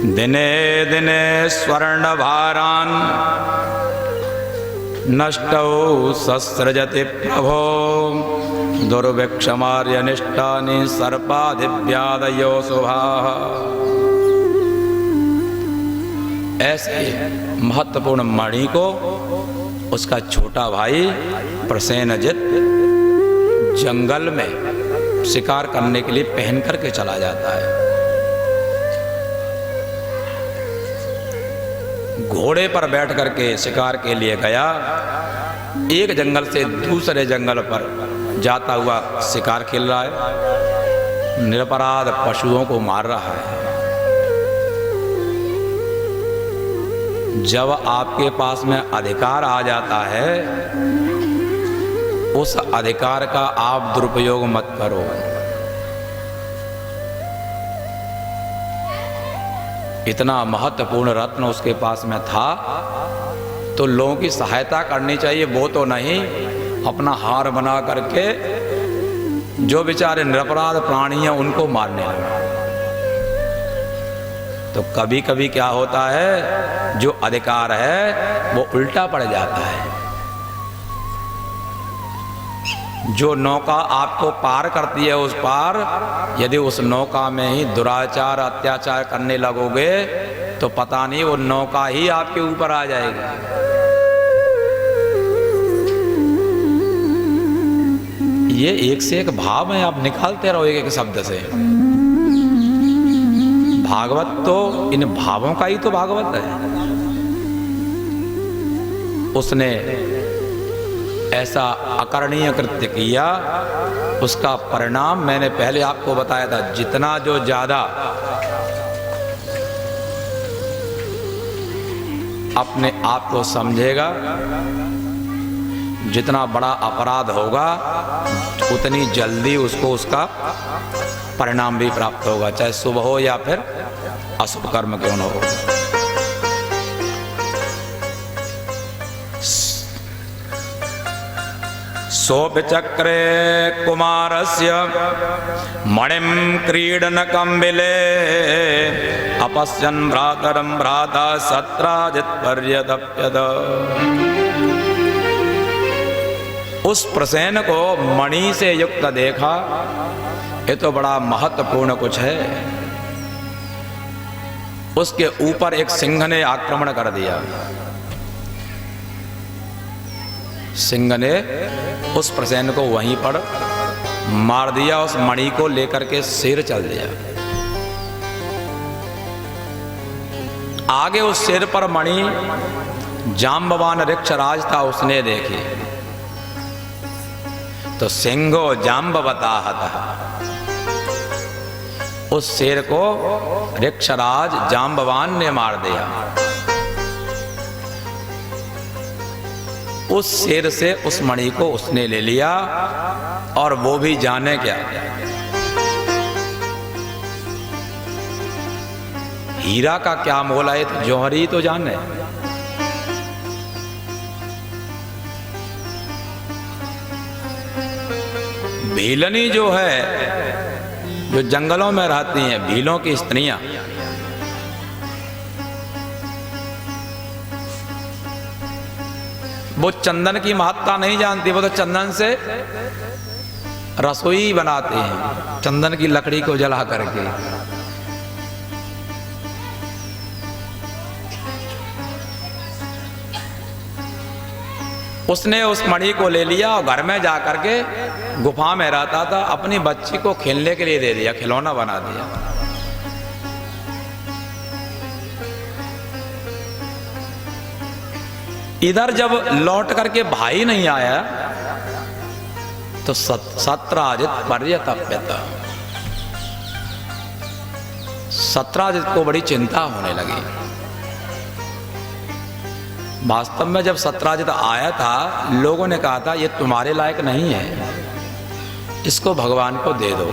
D: दिने दिने स्वर्णभारान् नष्टौ ससृजति प्रभो दुर्भिक्षमार्यनिष्टानि सर्पादिव्यादयो शुभाः। ऐसे महत्वपूर्ण मणि को उसका छोटा भाई प्रसेनजित जंगल में शिकार करने के लिए पहन करके चला जाता है। घोड़े पर बैठ करके शिकार के लिए गया। एक जंगल से दूसरे जंगल पर जाता हुआ शिकार खेल रहा है, निरपराध पशुओं को मार रहा है। जब आपके पास में अधिकार आ जाता है, उस अधिकार का आप दुरुपयोग मत करो। इतना महत्वपूर्ण रत्न उसके पास में था तो लोगों की सहायता करनी चाहिए, वो तो नहीं अपना हार बना करके जो बेचारे निरपराध प्राणी हैं उनको मारने लगा। तो कभी कभी क्या होता है, जो अधिकार है वो उल्टा पड़ जाता है। जो नौका आपको पार करती है उस पार, यदि उस नौका में ही दुराचार अत्याचार करने लगोगे तो पता नहीं वो नौका ही आपके ऊपर आ जाएगी। ये एक से एक भाव है, आप निकालते रहो एक एक शब्द से। भागवत तो इन भावों का ही तो भागवत है। उसने ऐसा अकरणीय कृत्य किया, उसका परिणाम मैंने पहले आपको बताया था। जितना जो ज्यादा अपने आप को समझेगा, जितना बड़ा अपराध होगा, उतनी जल्दी उसको उसका परिणाम भी प्राप्त होगा, चाहे शुभ हो या फिर अशुभ कर्म क्यों न हो। सोऽपिचक्रे कुमारस्य मणिं क्रीडनकं बिले अपश्यन् भ्रातरं भ्राता सत्राजित्पर्यतप्यत। उस प्रसेन को मणि से युक्त देखा, ये तो बड़ा महत्वपूर्ण कुछ है। उसके ऊपर एक सिंह ने आक्रमण कर दिया। सिंह ने उस प्रसेन को वहीं पर मार दिया। उस मणि को लेकर के शेर चल दिया। आगे उस शेर पर मणि जाम्बवान ऋक्षराज था, उसने देखी तो सिंहो जाम्बवता था। उस शेर को ऋक्षराज जाम्बवान ने मार दिया। उस शेर से उस मणि को उसने ले लिया, और वो भी जाने क्या, हीरा का क्या मोल है तो जौहरी तो जाने। भीलनी जो है, जो जंगलों में रहती हैं, भीलों की स्त्रियां, वो चंदन की महत्ता नहीं जानती। वो तो चंदन से रसोई बनाते हैं, चंदन की लकड़ी को जला करके। उसने उस मणि को ले लिया और घर में जा करके गुफा में रहता था, अपनी बच्ची को खेलने के लिए दे दिया, खिलौना बना दिया। इधर जब लौट करके भाई नहीं आया तो सत्राजित पर्यतप्यत। सत्राजित को बड़ी चिंता होने लगी। वास्तव में जब सत्राजित आया था, लोगों ने कहा था ये तुम्हारे लायक नहीं है, इसको भगवान को दे दो।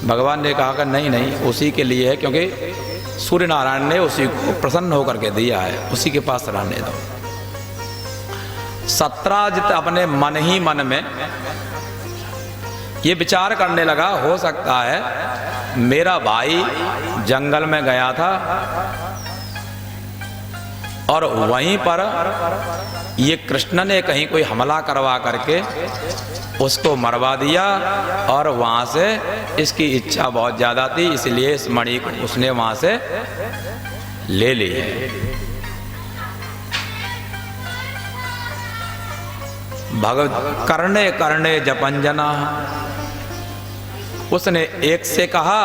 D: भगवान ने कहा कि नहीं नहीं, उसी के लिए है, क्योंकि सूर्य नारायण ने उसी को प्रसन्न होकर के दिया है, उसी के पास रहने दो। सत्राजित अपने मन ही मन में ये विचार करने लगा, हो सकता है मेरा भाई जंगल में गया था और वहीं पर ये कृष्ण ने कहीं कोई हमला करवा करके उसको मरवा दिया और वहां से इसकी इच्छा बहुत ज्यादा थी, इसलिए इस मणि को उसने वहां से ले ली। भगवत कर्णे कर्णे जपंजना, उसने एक से कहा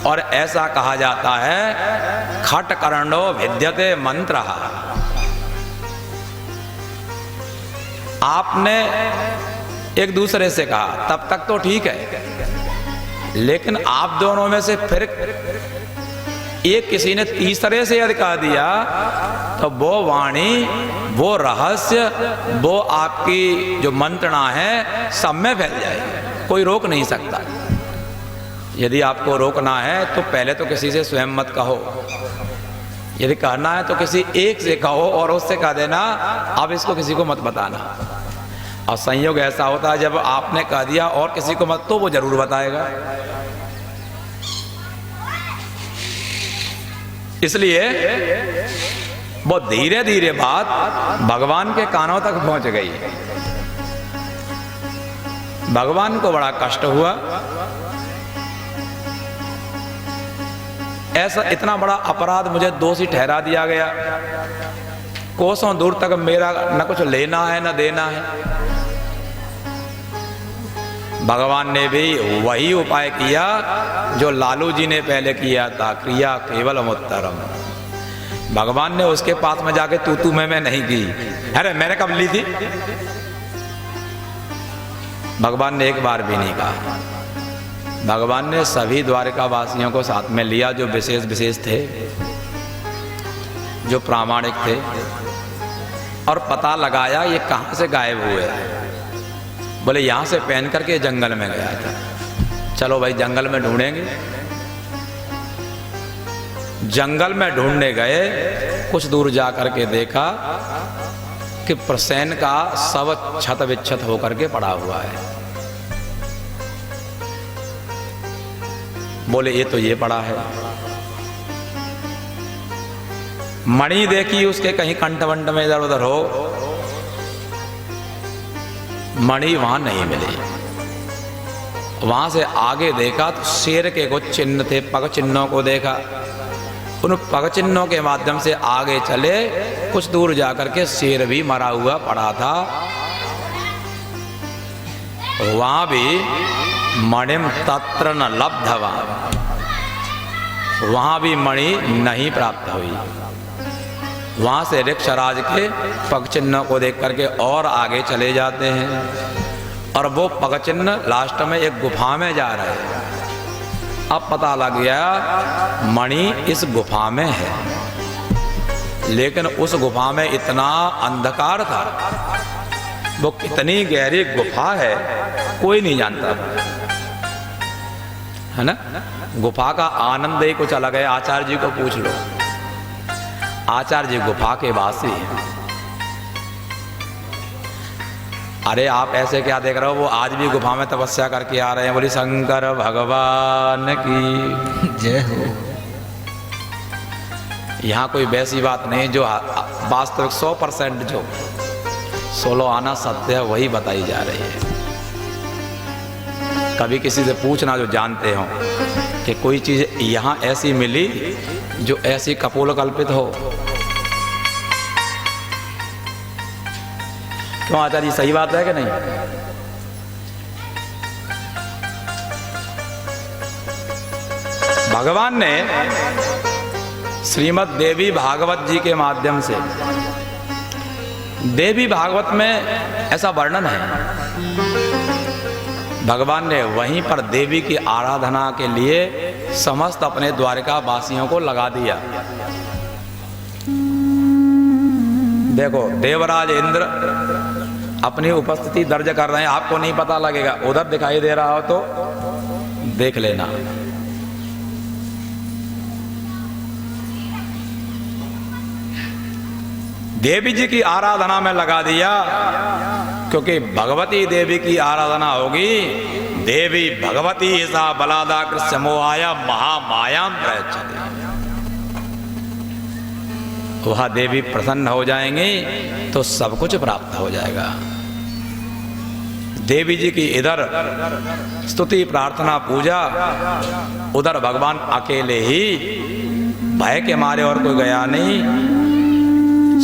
D: और ऐसा कहा जाता है खट कर्णो विद्यते मंत्र। आपने एक दूसरे से कहा तब तक तो ठीक है, लेकिन आप दोनों में से फिर एक किसी ने तीसरे से यदि कह दिया तो वो वाणी, वो रहस्य, वो आपकी जो मंत्रणा है सब में फैल जाएगी, कोई रोक नहीं सकता। यदि आपको रोकना है तो पहले तो किसी से स्वयं मत कहो, यदि कहना है तो किसी एक से कहो और उससे कह देना अब इसको किसी को मत बताना। और संयोग ऐसा होता है जब आपने कह दिया और किसी को मत, तो वो जरूर बताएगा। इसलिए वो धीरे धीरे बात भगवान के कानों तक पहुंच गई। भगवान को बड़ा कष्ट हुआ, ऐसा इतना बड़ा अपराध मुझे दोषी ठहरा दिया गया, कोसों दूर तक मेरा न कुछ लेना है न देना है। भगवान ने भी वही उपाय किया जो लालू जी ने पहले किया था, क्रिया केवलम उत्तरम। भगवान ने उसके पास में जाके तू मैं नहीं की, अरे मैंने कब ली थी, भगवान ने एक बार भी नहीं कहा। भगवान ने सभी द्वारिका वासियों को साथ में लिया, जो विशेष विशेष थे, जो प्रामाणिक थे, और पता लगाया ये कहां से गायब हुए। बोले यहां से पहन करके जंगल में गया था। चलो भाई जंगल में ढूंढेंगे। जंगल में ढूंढने गए, कुछ दूर जा करके देखा कि प्रसेन का शव छत विच्छत होकर के पड़ा हुआ है। बोले ये तो ये पड़ा है। मणि देखी उसके कहीं कंठ वंठ में इधर उधर हो, मणि वहां नहीं मिली। वहां से आगे देखा तो शेर के कुछ चिन्ह थे, पग चिन्हों को देखा। उन पग चिन्हों के माध्यम से आगे चले, कुछ दूर जाकर के शेर भी मरा हुआ पड़ा था। वहां भी मणिम तत्र न लब्धवा, वहां भी मणि नहीं प्राप्त हुई। वहां से ऋक्षराज के पग चिन्ह को देख करके और आगे चले जाते हैं, और वो पग चिन्ह लास्ट में एक गुफा में जा रहे हैं। अब पता लग गया मणि इस गुफा में है, लेकिन उस गुफा में इतना अंधकार था, वो कितनी गहरी गुफा है कोई नहीं जानता, है ना। गुफा का आनंद ही कुछ अलग है। आचार्य जी को पूछ लो, आचार्य जी गुफा के वासी हैं। अरे आप ऐसे क्या देख रहे हो, वो आज भी गुफा में तपस्या करके आ रहे हैं। बोली शंकर भगवान की
E: जय हो।
D: यहाँ कोई वैसी बात नहीं, जो वास्तविक 100% जो सोलो आना सत्य है वही बताई जा रही है। कभी किसी से पूछना जो जानते हो कि कोई चीज यहाँ ऐसी मिली जो ऐसी कपोल कल्पित हो। क्यों आचार्य, सही बात है कि नहीं? भगवान ने श्रीमद् देवी भागवत जी के माध्यम से, देवी भागवत में ऐसा वर्णन है, भगवान ने वहीं पर देवी की आराधना के लिए समस्त अपने द्वारिका वासियों को लगा दिया। देखो देवराज इंद्र अपनी उपस्थिति दर्ज कर रहे हैं, आपको नहीं पता लगेगा, उधर दिखाई दे रहा हो तो देख लेना। देवी जी की आराधना में लगा दिया क्योंकि भगवती देवी की आराधना होगी। देवी भगवती सा बलादा कृष्ण मोहाया महामायाम प्रयच्छति। वह देवी प्रसन्न हो जाएंगी तो सब कुछ प्राप्त हो जाएगा। देवी जी की इधर स्तुति प्रार्थना पूजा, उधर भगवान अकेले ही भय के मारे और कोई गया नहीं,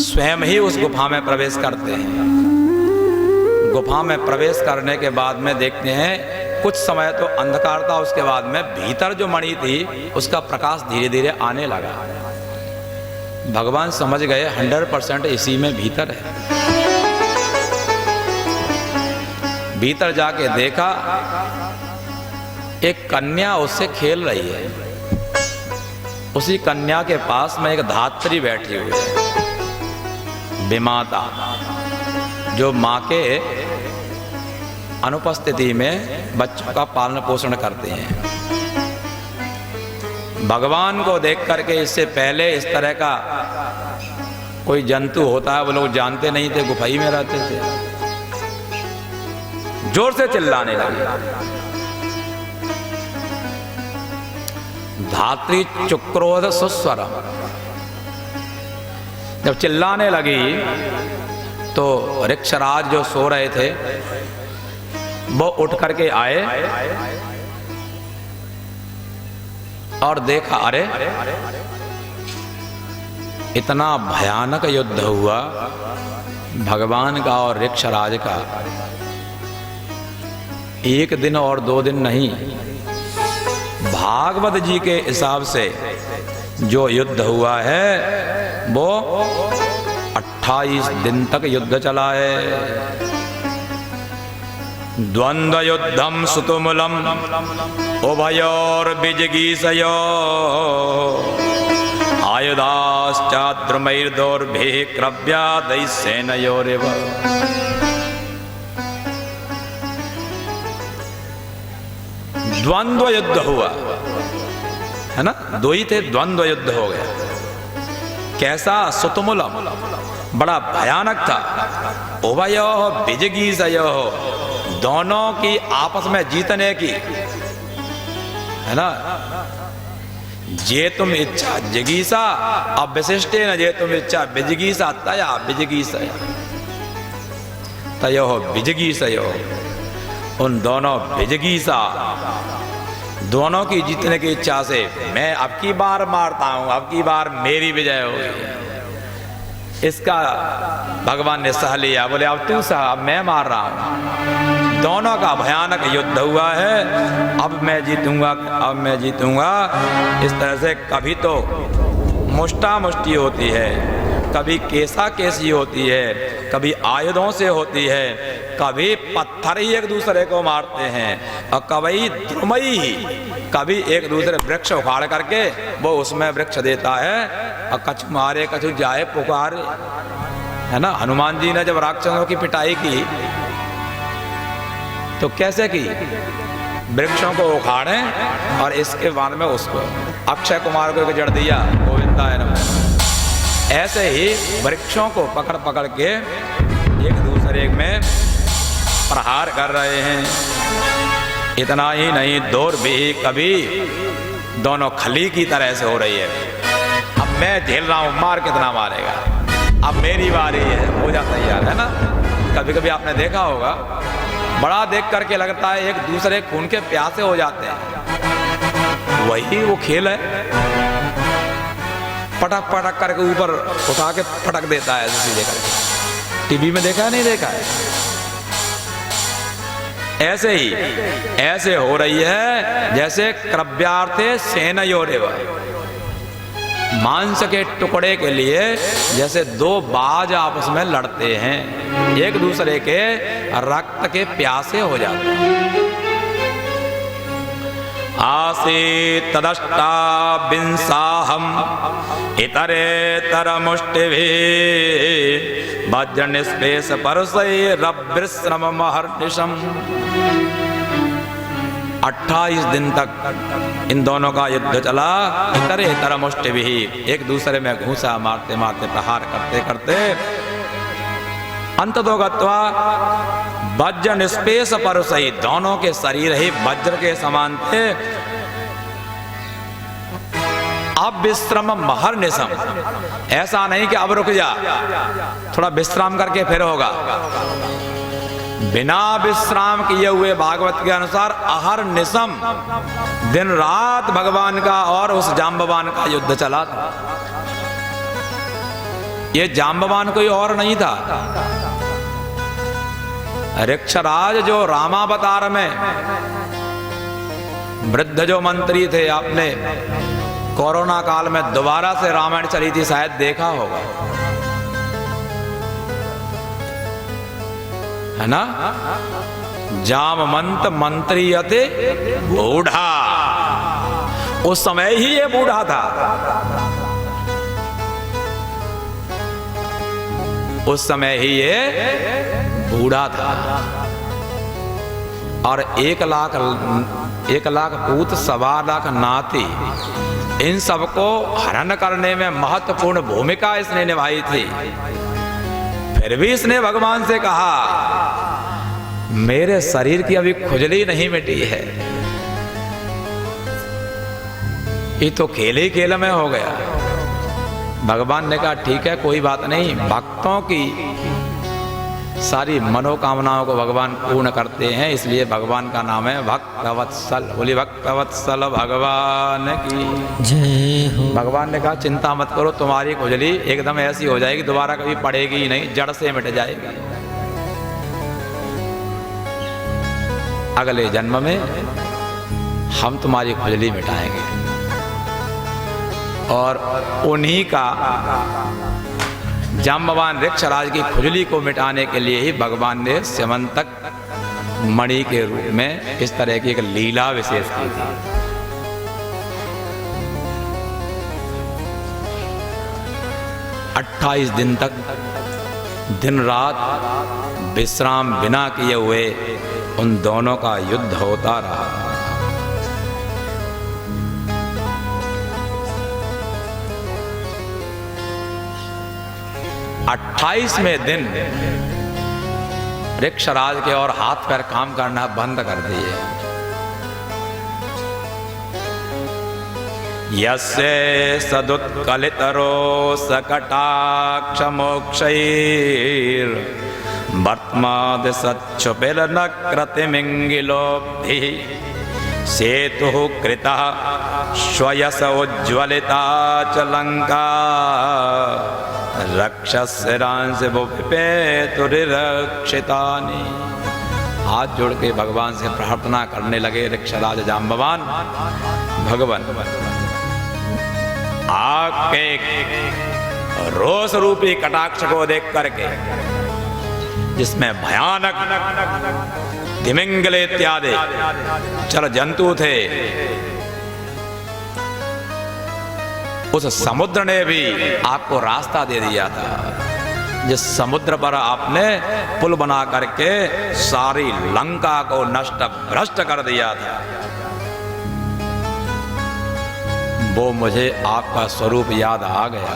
D: स्वयं ही उस गुफा में प्रवेश करते हैं। गुफा में प्रवेश करने के बाद में देखते हैं कुछ समय तो अंधकार था, उसके बाद में भीतर जो मणि थी उसका प्रकाश धीरे धीरे आने लगा। भगवान समझ गए 100% इसी में भीतर है। भीतर जाके देखा एक कन्या उससे खेल रही है। उसी कन्या के पास में एक धात्री बैठी हुई है, विमाता, जो माँ के अनुपस्थिति में बच्चों का पालन पोषण करते हैं। भगवान को देख करके इससे पहले इस तरह का कोई जंतु होता है वो लोग जानते नहीं थे, गुफाई में रहते थे। जोर से चिल्लाने लगे। धात्री चुक्रोध सुस्वरम। जब चिल्लाने लगी तो ऋक्षराज जो सो रहे थे वो उठ करके आए और देखा, अरे इतना भयानक युद्ध हुआ भगवान का और ऋक्षराज का। एक दिन और 2 दिन नहीं, भागवत जी के हिसाब से जो युद्ध हुआ है वो 28 दिन तक युद्ध चला है। द्वंद्व युद्धम सुतुमुलम उभयोर बिजगीसयो आयुधाश्चाद्रुमैर्दौर्भिः क्रव्यादैस्सेनयोरिव। द्वंद्व युद्ध हुआ है ना, 2 ही थे, द्वंद्व युद्ध हो गया। कैसा? सुतुमुलम, बड़ा भयानक था। उभयो बिजगीसयो, दोनों की आपस में जीतने की, है ना। जे तुम इच्छा जिगीसा अब विशिष्टे न जे तुम इच्छा बिजगीसा तया बिजगीसया तयो बिजगीसयो। उन दोनों बिजगीसा, दोनों की जीतने की इच्छा से मैं अब की बार मारता हूं, अब की बार मेरी विजय होगी। इसका भगवान ने सह लिया, बोले अब तू सह, अब मैं मार रहा हूं। दोनों का भयानक युद्ध हुआ है, अब मैं जीतूंगा, अब मैं जीतूंगा। इस तरह से कभी तो मुष्टा मुष्टि होती है, कभी केसा केसी होती है, कभी आयुधों से होती है, कभी पत्थर ही एक दूसरे को मारते हैं, और कभी द्रुमई ही, कभी एक दूसरे वृक्ष उखाड़ करके वो उसमें वृक्ष देता है, और कछु मारे कछु जाए पुकारे, है ना। हनुमान जी ने जब राक्षसों की पिटाई की तो कैसे की? वृक्षों को उखाड़े और इसके बाद में उसको अक्षय कुमार को जड़ दिया, गोविंदाय नमः। ऐसे ही वृक्षों को पकड़ पकड़ के एक दूसरे में प्रहार कर रहे हैं। इतना ही नहीं, दौर भी कभी दोनों खली की तरह से हो रही है। अब मैं झेल रहा हूं, मार कितना मारेगा, अब मेरी बारी है, हो जा तैयार, है ना। कभी कभी आपने देखा होगा, बड़ा देख करके लगता है एक दूसरे खून के प्यासे हो जाते हैं। वही वो खेल है, पटक पटक करके ऊपर उठा के पटक देता है सीधे करके। टीवी में देखा है, नहीं देखा है? ऐसे ही ऐसे हो रही है जैसे क्रव्यार्थे सेनयोरेव, मांस के टुकड़े के लिए जैसे 2 बाज आपस में लड़ते हैं, एक दूसरे के रक्त के प्यासे हो जाते हैं। आसे तदष्टा बिंसाहम इतरेतर मुष्टिभि वज्र निष्पेष परसैरभ्रश्रम महर्निशम। 28 दिन तक इन दोनों का युद्ध चला। इतरेतर मुष्टिभि, एक दूसरे में घूसा मारते मारते, प्रहार करते करते अंत तो गत्वा वज्र निष्पेष पर सही, दोनों के शरीर ही वज्र के समान थे। अब विश्रम महर निशम, ऐसा नहीं कि अब रुक जा, थोड़ा विश्राम करके फिर होगा। बिना विश्राम किए हुए भागवत के अनुसार अहर निशम, दिन रात भगवान का और उस जाम्बवान का युद्ध चला था। ये जाम्बवान कोई और नहीं था, ऋक्षराज जो रामावतार में वृद्ध जो मंत्री थे, आपने कोरोना काल में दोबारा से रामायण चली थी, शायद देखा होगा, है ना। जामवंत मंत्री अति बूढ़ा, उस समय ही ये बूढ़ा था, उस समय ही ये बूढ़ा था। और 1 लाख पूत, 1.25 लाख नाती, इन सबको हरण करने में महत्वपूर्ण भूमिका इसने निभाई थी। फिर भी इसने भगवान से कहा, मेरे शरीर की अभी खुजली नहीं मिटी है, ये तो खेल ही खेल में हो गया। भगवान ने कहा ठीक है, कोई बात नहीं, भक्तों की सारी मनोकामनाओं को भगवान पूर्ण करते हैं, इसलिए भगवान का नाम है भक्तवत्सल। बोली भक्तवत्सल भगवान की
E: जय हो।
D: भगवान ने कहा चिंता मत करो, तुम्हारी खुजली एकदम ऐसी हो जाएगी, दोबारा कभी पड़ेगी ही नहीं, जड़ से मिट जाएगी। अगले जन्म में हम तुम्हारी खुजली मिटाएंगे। और उन्हीं का, जाम्बवान ऋक्षराज की खुजली को मिटाने के लिए ही भगवान ने स्यमंतक मणि के रूप में इस तरह की एक लीला विशेष की थी। 28 दिन तक दिन रात विश्राम बिना किए हुए उन दोनों का युद्ध होता रहा। अट्ठाईसवें दिन ऋक्षराज के और हाथ पैर काम करना बंद कर दिए। यस्य सदुत्कलितरो सकटाक्ष मोक्षैर वर्त्माद सच्छुपिल नकृतिमिंगिलोब्धि सेतुः कृतः स्वयस उज्ज्वलिता च लंका रक्षस्रांस विपेतुरिरक्षितानि। हाथ जोड़ के भगवान से प्रार्थना करने लगे ऋक्षराज जाम्बवान, भगवान आपके रोष रूपी कटाक्ष को देख करके, जिसमें भयानक तिमिंगले इत्यादि चल जंतु थे, उस समुद्र ने भी आपको रास्ता दे दिया था, जिस समुद्र पर आपने पुल बना करके सारी लंका को नष्ट भ्रष्ट कर दिया था, वो मुझे आपका स्वरूप याद आ गया।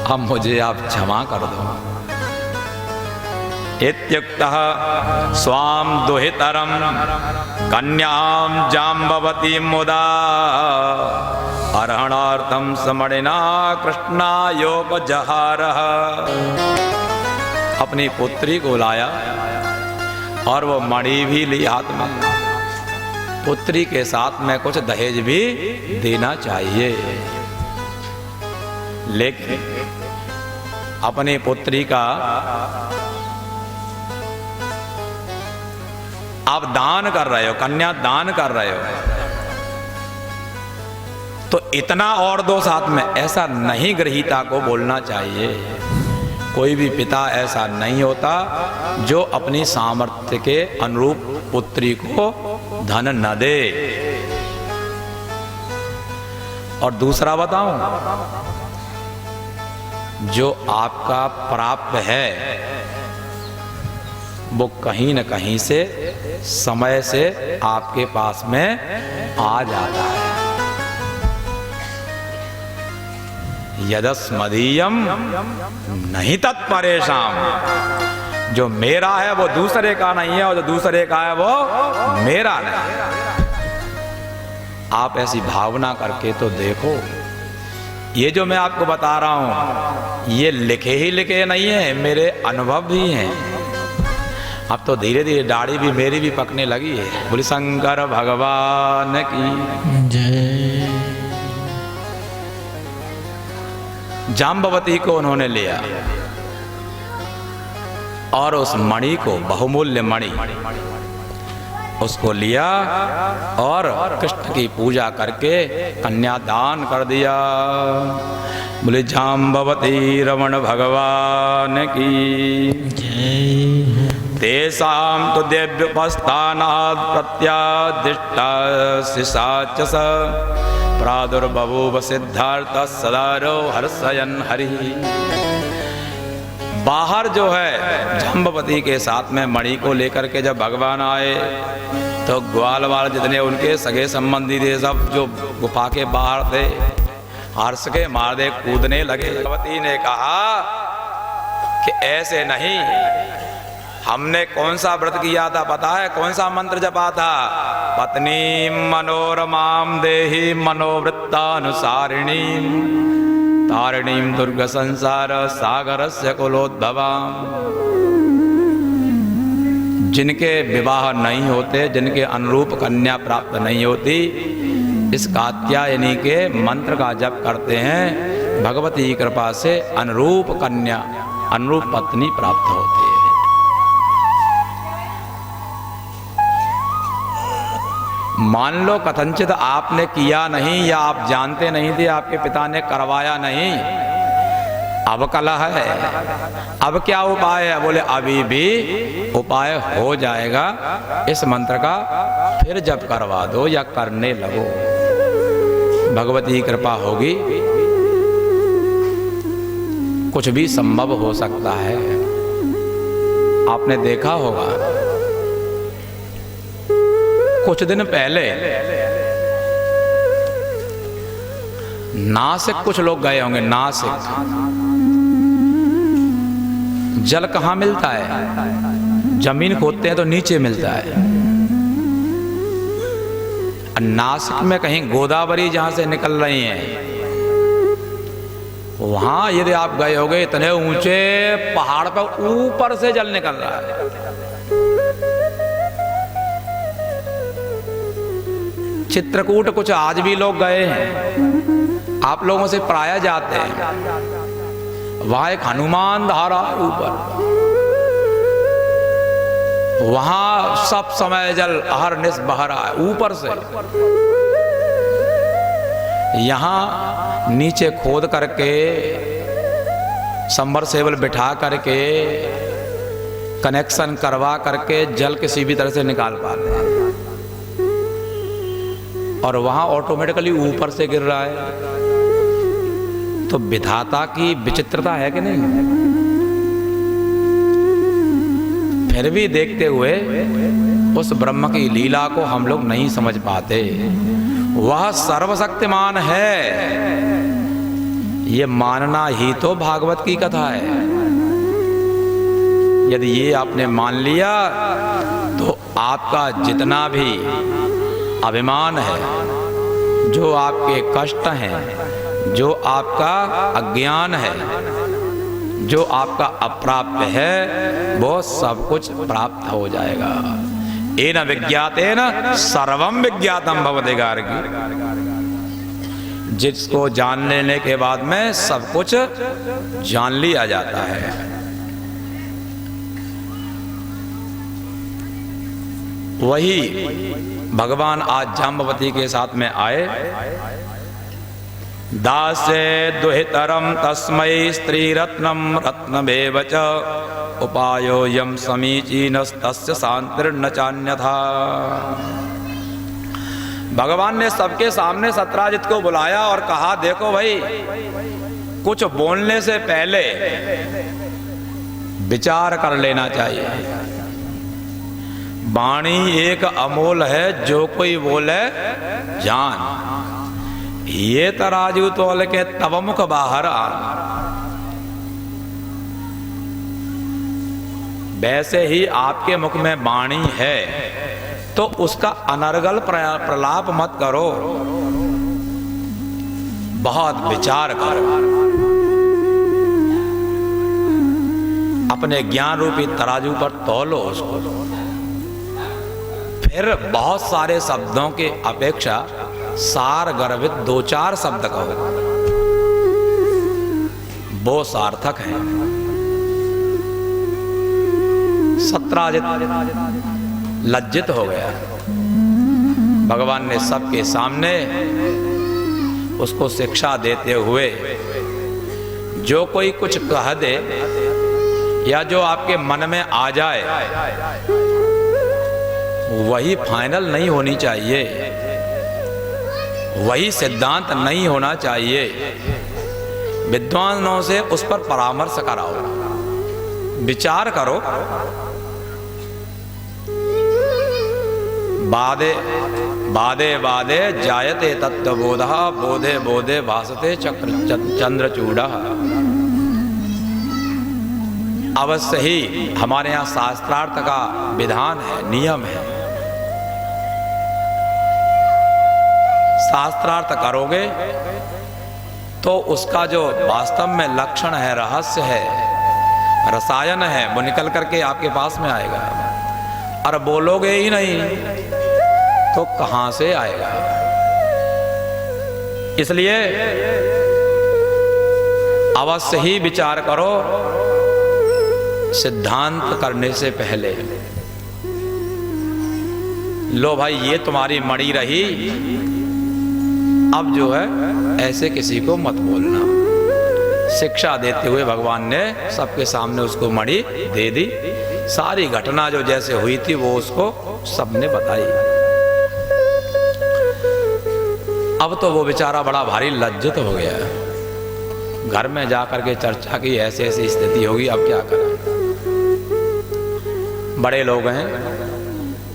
D: अब मुझे आप क्षमा कर दो। इत्युक्तः स्वाम दुहितरम कन्याम जाम्बवती मुदा अर्हणार्थम समणिना कृष्णायोपजहारः। अपनी पुत्री को लाया और वो मणि भी ली हाथ में। पुत्री के साथ में कुछ दहेज भी देना चाहिए, लेकिन अपनी पुत्री का आप दान कर रहे हो, कन्या दान कर रहे हो, तो इतना और दो साथ में, ऐसा नहीं गृहीता को बोलना चाहिए। कोई भी पिता ऐसा नहीं होता जो अपनी सामर्थ्य के अनुरूप पुत्री को धन न दे। और दूसरा बताऊं, जो आपका प्राप्त है वो कहीं न कहीं से समय से आपके पास में आ जाता है। यदस्मदीयम नहीं तत्परेशाम, जो मेरा है वो दूसरे का नहीं है, और जो दूसरे का है वो मेरा नहीं। आप ऐसी भावना करके तो देखो। ये जो मैं आपको बता रहा हूं ये लिखे ही लिखे नहीं है, मेरे अनुभव भी हैं। अब तो धीरे धीरे दाढ़ी भी मेरी भी पकने लगी है। बोले शंकर भगवान की
E: जय।
D: जाम्बवती को उन्होंने लिया और उस मणि को, बहुमूल्य मणि, उसको लिया और कृष्ण की पूजा करके कन्यादान कर दिया। बोले जाम्बवती रमण भगवान की
E: जय।
D: तेषां तु दिव्योपस्थानात् प्रत्यादिष्टा शिशाचस प्रादुर्बभूव सिद्धार्थ सदारो हर्षयन् हरि। बाहर जो है जाम्बवती के साथ में मणि को लेकर के जब भगवान आए तो ग्वाल वाल जितने उनके सगे संबंधी थे सब जो गुफा के बाहर थे हर्ष के मारे कूदने लगे। जाम्बवती ने कहा कि ऐसे नहीं, हमने कौन सा व्रत किया था पता है? कौन सा मंत्र जपा था? पत्नी मनोरमाम देहि मनोवृत्तानुसारिणी तारिणीम दुर्ग संसार सागरस्य कुलोद्भवाम। जिनके विवाह नहीं होते, जिनके अनुरूप कन्या प्राप्त नहीं होती, इस कात्यायनी के मंत्र का जप करते हैं, भगवती की कृपा से अनुरूप कन्या, अनुरूप पत्नी प्राप्त होती है। मान लो कथनचित आपने किया नहीं या आप जानते नहीं थे, आपके पिता ने करवाया नहीं, अब कला है, अब क्या उपाय है? बोले अभी भी उपाय हो जाएगा, इस मंत्र का फिर जप करवा दो या करने लगो, भगवती की कृपा होगी, कुछ भी संभव हो सकता है। आपने देखा होगा कुछ दिन पहले नासिक कुछ लोग गए होंगे। नासिक जल कहाँ मिलता है? जमीन खोदते हैं तो नीचे मिलता है। नासिक में कहीं गोदावरी जहां से निकल रही है, वहां यदि आप गए होगे, इतने ऊंचे पहाड़ पर ऊपर से जल निकल रहा है। चित्रकूट कुछ आज भी लोग गए हैं, आप लोगों से प्राय जाते हैं, वहां एक हनुमान धारा ऊपर, वहां सब समय जल अहरनिश बह रहा है ऊपर से। यहां नीचे खोद करके सबमर्सिबल बिठा करके कनेक्शन करवा करके जल किसी भी तरह से निकाल पाते हैं, और वहां ऑटोमेटिकली ऊपर से गिर रहा है। तो विधाता की विचित्रता है कि नहीं? फिर भी देखते हुए उस ब्रह्म की लीला को हम लोग नहीं समझ पाते। वह सर्वशक्तिमान है, ये मानना ही तो भागवत की कथा है। यदि ये आपने मान लिया तो आपका जितना भी अभिमान है, जो आपके कष्ट हैं, जो आपका अज्ञान है, जो आपका अप्राप्य है, वो सब कुछ प्राप्त हो जाएगा। एन विज्ञातेन सर्वम विज्ञातम भवति गार्गी। जिसको जान लेने के बाद में सब कुछ जान लिया जाता है। वही भगवान आज जाम्बवती के साथ में आए। दासे दुहितरम तस्मै स्त्री रत्नम रत्नमेव च उपायो यम समीचीनस्तस्य शांतिर्न चान्यथा। भगवान ने सबके सामने सत्राजित को बुलाया और कहा, देखो भाई, कुछ बोलने से पहले विचार कर लेना चाहिए। वाणी एक अमोल है, जो कोई बोले जान। ये तराजू तोल के तब मुख बाहर आन। वैसे ही आपके मुख में वाणी है तो उसका अनर्गल प्रलाप मत करो, बहुत विचार करो, अपने ज्ञान रूपी तराजू पर तौलो उसको। फिर बहुत सारे शब्दों के अपेक्षा सार गर्भित 2-4 शब्द कहो, वो सार्थक है। सत्राजित लज्जित हो गया। भगवान ने सबके सामने उसको शिक्षा देते हुए, जो कोई कुछ कह दे या जो आपके मन में आ जाए वही फाइनल नहीं होनी चाहिए, वही सिद्धांत नहीं होना चाहिए। विद्वानों से उस पर परामर्श कराओ, विचार करो। बादे बादे बादे जायते तत्वबोधः, बोधे बोधे भासते चंद्रचूडः। अवश्य ही हमारे यहाँ शास्त्रार्थ का विधान है, नियम है। शास्त्रार्थ करोगे तो उसका जो वास्तव में लक्षण है, रहस्य है, रसायन है, वो निकल करके आपके पास में आएगा। और बोलोगे ही नहीं तो कहां से आएगा? इसलिए अवश्य ही विचार करो सिद्धांत करने से पहले। लो भाई, ये तुम्हारी मणि रही, अब जो है ऐसे किसी को मत बोलना। शिक्षा देते हुए भगवान ने सबके सामने उसको मणि दे दी। सारी घटना जो जैसे हुई थी वो उसको सबने बताई। अब तो वो बेचारा बड़ा भारी लज्जित हो गया। घर में जाकर के चर्चा की, ऐसी ऐसी स्थिति होगी, अब क्या करें। बड़े लोग हैं,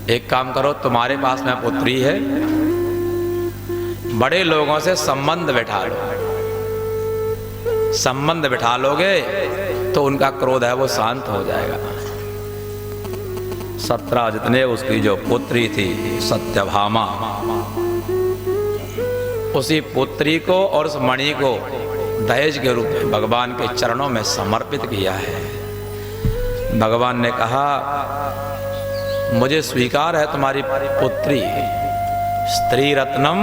D: एक काम करो, तुम्हारे पास में पुत्री है, बड़े लोगों से संबंध बैठा लो। संबंध बैठा लोगे तो उनका क्रोध है वो शांत हो जाएगा। सत्राजित ने उसकी जो पुत्री थी सत्यभामा, उसी पुत्री को और उस मणि को दहेज के रूप में भगवान के चरणों में समर्पित किया है। भगवान ने कहा, मुझे स्वीकार है तुम्हारी पुत्री, स्त्री रत्नम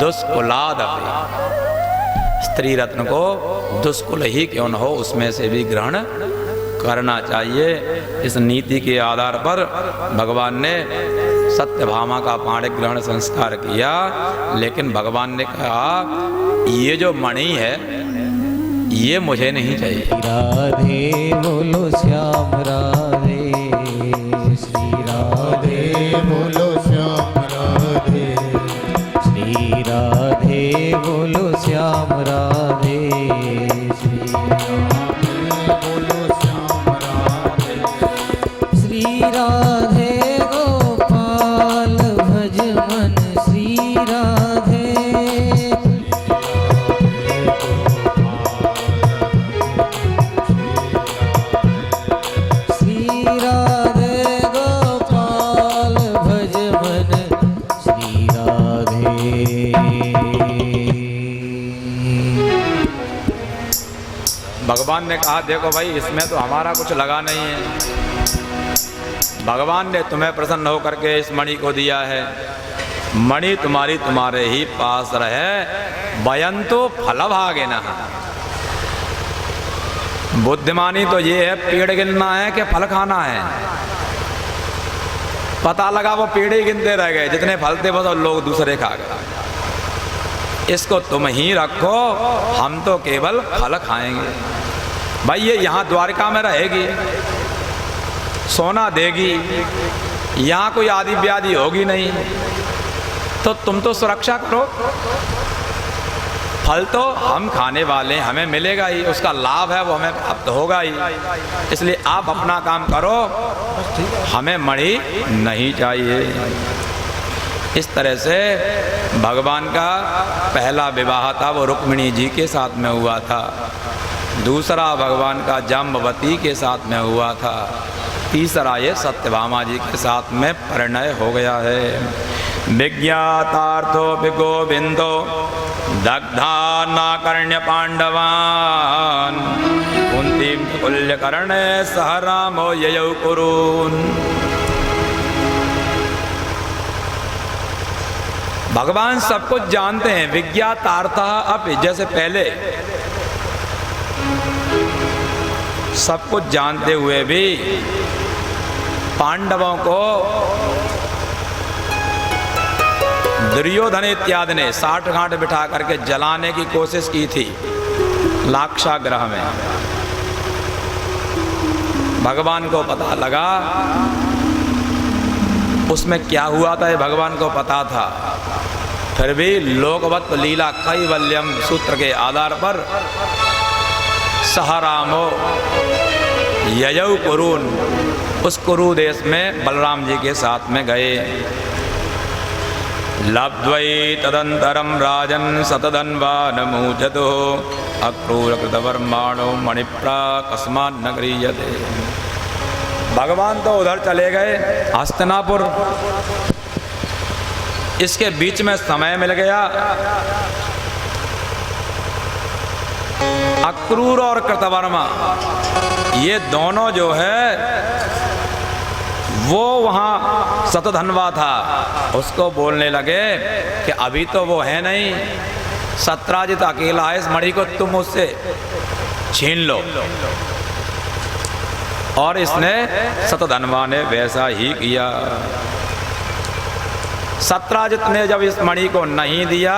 D: दुष्कुलादपि, स्त्री रत्न को दुष्कुल ही क्यों न हो, उसमें से भी ग्रहण करना चाहिए। इस नीति के आधार पर भगवान ने सत्यभामा का पाणिक ग्रहण संस्कार किया। लेकिन भगवान ने कहा, ये जो मणि है ये मुझे नहीं चाहिए।
E: राधे बोलो श्याम राधे, श्री राधे बोलो श्याम राधे, श्री राधे बोलो श्याम राधे, श्री राधे बोलो श्याम राधे, श्री राधे गोपाल भज मन, श्री राधे
D: भगवान ने कहा, देखो भाई, इसमें तो हमारा कुछ लगा नहीं है। भगवान ने तुम्हें प्रसन्न होकर के इस मणि को दिया है। मणि तुम्हारी तुम्हारे ही पास रहे। वयंतो फल भागे न। बुद्धिमानी तो ये है, पेड़ गिनना है कि फल खाना है। पता लगा वो पेड़ ही गिनते रह गए, जितने फल थे वो लोग दूसरे खा गए। इसको तुम ही रखो, हम तो केवल फल खाएंगे। भाई ये यहाँ द्वारिका में रहेगी, सोना देगी, यहाँ कोई आदि व्याधि होगी नहीं, तो तुम तो सुरक्षा करो। फल तो हम खाने वाले, हमें मिलेगा ही, उसका लाभ है वो हमें प्राप्त होगा ही। इसलिए आप अपना काम करो, हमें मणि नहीं चाहिए। इस तरह से भगवान का पहला विवाह था वो रुक्मिणी जी के साथ में हुआ था। दूसरा भगवान का जाम्बवती के साथ में हुआ था। तीसरा ये सत्यभामा जी के साथ में परिणय हो गया है। विज्ञातार्थो विगोविंदो दग्धा नाकर्ण्य पांडवान कुंती कुल्यकर्णे सह रामो ययौ कुरून्। भगवान सब कुछ जानते हैं। विज्ञातार्थः अपि, जैसे पहले सब कुछ जानते हुए भी पांडवों को दुर्योधन इत्यादि ने 60 घाट बिठा करके जलाने की कोशिश की थी लाक्षागृह में। भगवान को पता लगा उसमें क्या हुआ था, ये भगवान को पता था। फिर भी लोकवत लीला कैवल्यम सूत्र के आधार पर सह रामो ययौ कुरून, उस कुरु देश में बलराम जी के साथ में गए। लब्ध्वै तदंतरम राजन शतधन्वानमूजतो अक्रूरकृतवर्माणो मणिप्राकस्मान् न गृह्यते। भगवान तो उधर चले गए हस्तिनापुर, इसके बीच में समय मिल गया। अक्रूर और कृतवर्मा ये दोनों जो है वो वहाँ शतधन्वा था, उसको बोलने लगे कि अभी तो वो है नहीं, सत्राजित अकेला है, इस मणि को तुम उससे छीन लो। और इसने शतधन्वा ने वैसा ही किया। सत्राजित ने जब इस मणि को नहीं दिया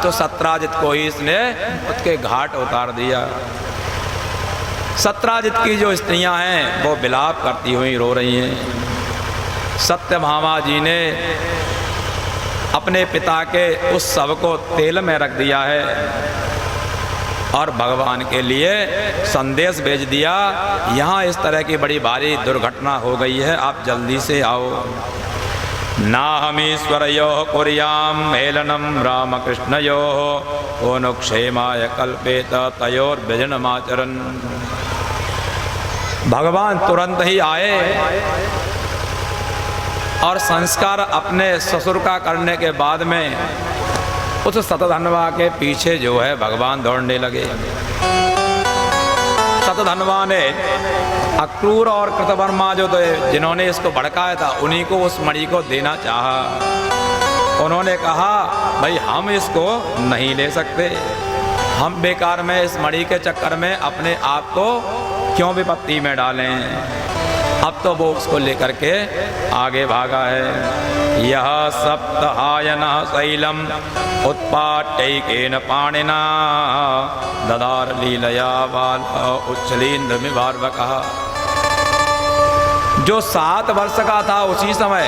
D: तो सत्राजित को ही इसने उसके घाट उतार दिया। सत्राजित की जो स्त्रियां हैं वो विलाप करती हुई रो रही हैं। सत्यभामा जी ने अपने पिता के उस शव को तेल में रख दिया है और भगवान के लिए संदेश भेज दिया, यहाँ इस तरह की बड़ी भारी दुर्घटना हो गई है, आप जल्दी से आओ। नाहमीश्वरयोः कुर्याम मेलनम रामकृष्णयोः कोनुक्षेमाय कल्पेत तयोर्व्यजनमाचरन्। भगवान तुरंत ही आए और संस्कार अपने ससुर का करने के बाद में उस शतधन्वा के पीछे जो है भगवान दौड़ने लगे। शतधन्वा ने अक्रूर और कृतवर्मा जो थे जिन्होंने इसको भड़काया था उन्हीं को उस मणि को देना चाहा। उन्होंने कहा भाई हम इसको नहीं ले सकते, हम बेकार में इस मणि के चक्कर में अपने आप को क्यों विपत्ति में डालें। अब तो वो उसको लेकर के आगे भागा है। यह सप्तहायनः शैलम उत्पाट्यैकेन पाणिना ददार लीलया बाल उच्छलीन्द्रमिवार्वकः। जो 7 वर्ष का था उसी समय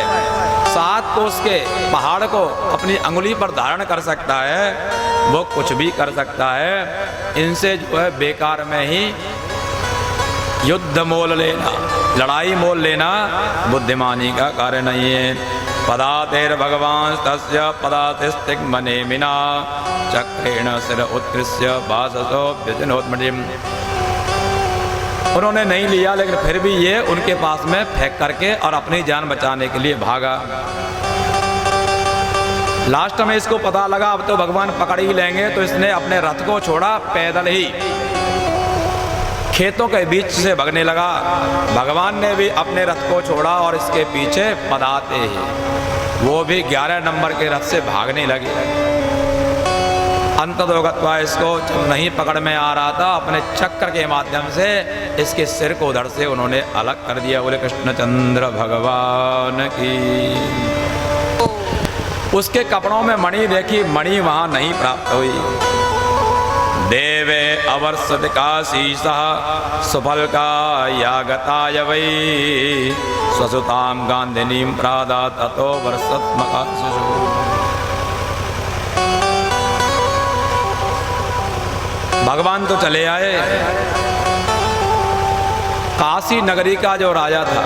D: 7 कोस के पहाड़ को अपनी अंगुली पर धारण कर सकता है, वो कुछ भी कर सकता है। इनसे जो है बेकार में ही युद्ध मोल लेना, लड़ाई मोल लेना बुद्धिमानी का कार्य नहीं है। पदातेर भगवान तस्य पदातिस्तिग्मने मिना चक्रेण सिर उत्कृष्य भाससो व्यजनोत्मटिम। उन्होंने नहीं लिया लेकिन फिर भी ये उनके पास में फेंक करके और अपनी जान बचाने के लिए भागा। लास्ट में इसको पता लगा अब तो भगवान पकड़ ही लेंगे, तो इसने अपने रथ को छोड़ा, पैदल ही खेतों के बीच से भागने लगा। भगवान ने भी अपने रथ को छोड़ा और इसके पीछे पदाते ही वो भी 11 नंबर के रथ से भागने लगे। अंततोगत्वा इसको जब नहीं पकड़ में आ रहा था, अपने चक्र के माध्यम से इसके सिर को उधर से उन्होंने अलग कर दिया। बोले कृष्णचंद्र भगवान की। उसके कपड़ों में मणि देखी, मणि वहां नहीं प्राप्त हुई। देवे अवर्षद काशीसः सुफल का यागताय वै स्वसुताम गांधिनीं प्रादा ततो वर्षत्मका शिशु। भगवान तो चले आए। काशी नगरी का जो राजा था,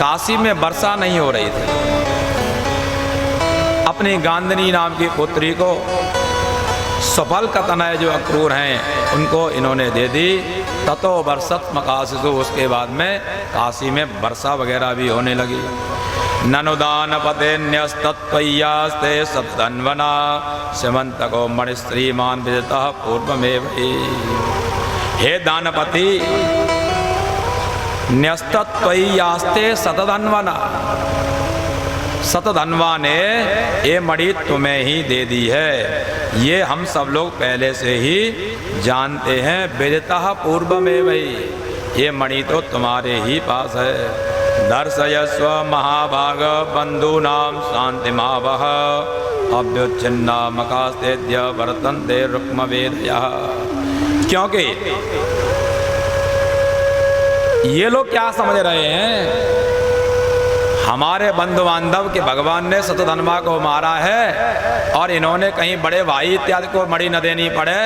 D: काशी में वर्षा नहीं हो रही थी। अपनी गांधिनी नाम की पुत्री को सफल का तनय जो अक्रूर हैं उनको इन्होंने दे दी ततो वर्षत मकाशिषु, उसके बाद में काशी में वर्षा वगैरह भी होने लगी। ननुदान पते न्यस्तत्वय्यास्ते सतधन्वना स्यमंतको मणिश्रीमान विदितः पूर्वमेव हि। हे दानपति, न्यस्तत्वय्यास्ते सतधन्वना, सतधन्वा ने ये मणि तुम्हें ही दे दी है, ये हम सब लोग पहले से ही जानते हैं। विदितः पूर्वमेव हि, ये मणि तो तुम्हारे ही पास है। दर्शयस्व महाभाग बंधूनां शांतिमावह अभ्युच्छिन्ना मकास्तेद्य वर्तन्ते रुक्मवेदयः। क्योंकि ये लोग क्या समझ रहे हैं, हमारे बंधु बांधव के भगवान ने सतधन्वा को मारा है और इन्होंने कहीं बड़े भाई इत्यादि को मणि न देनी पड़े,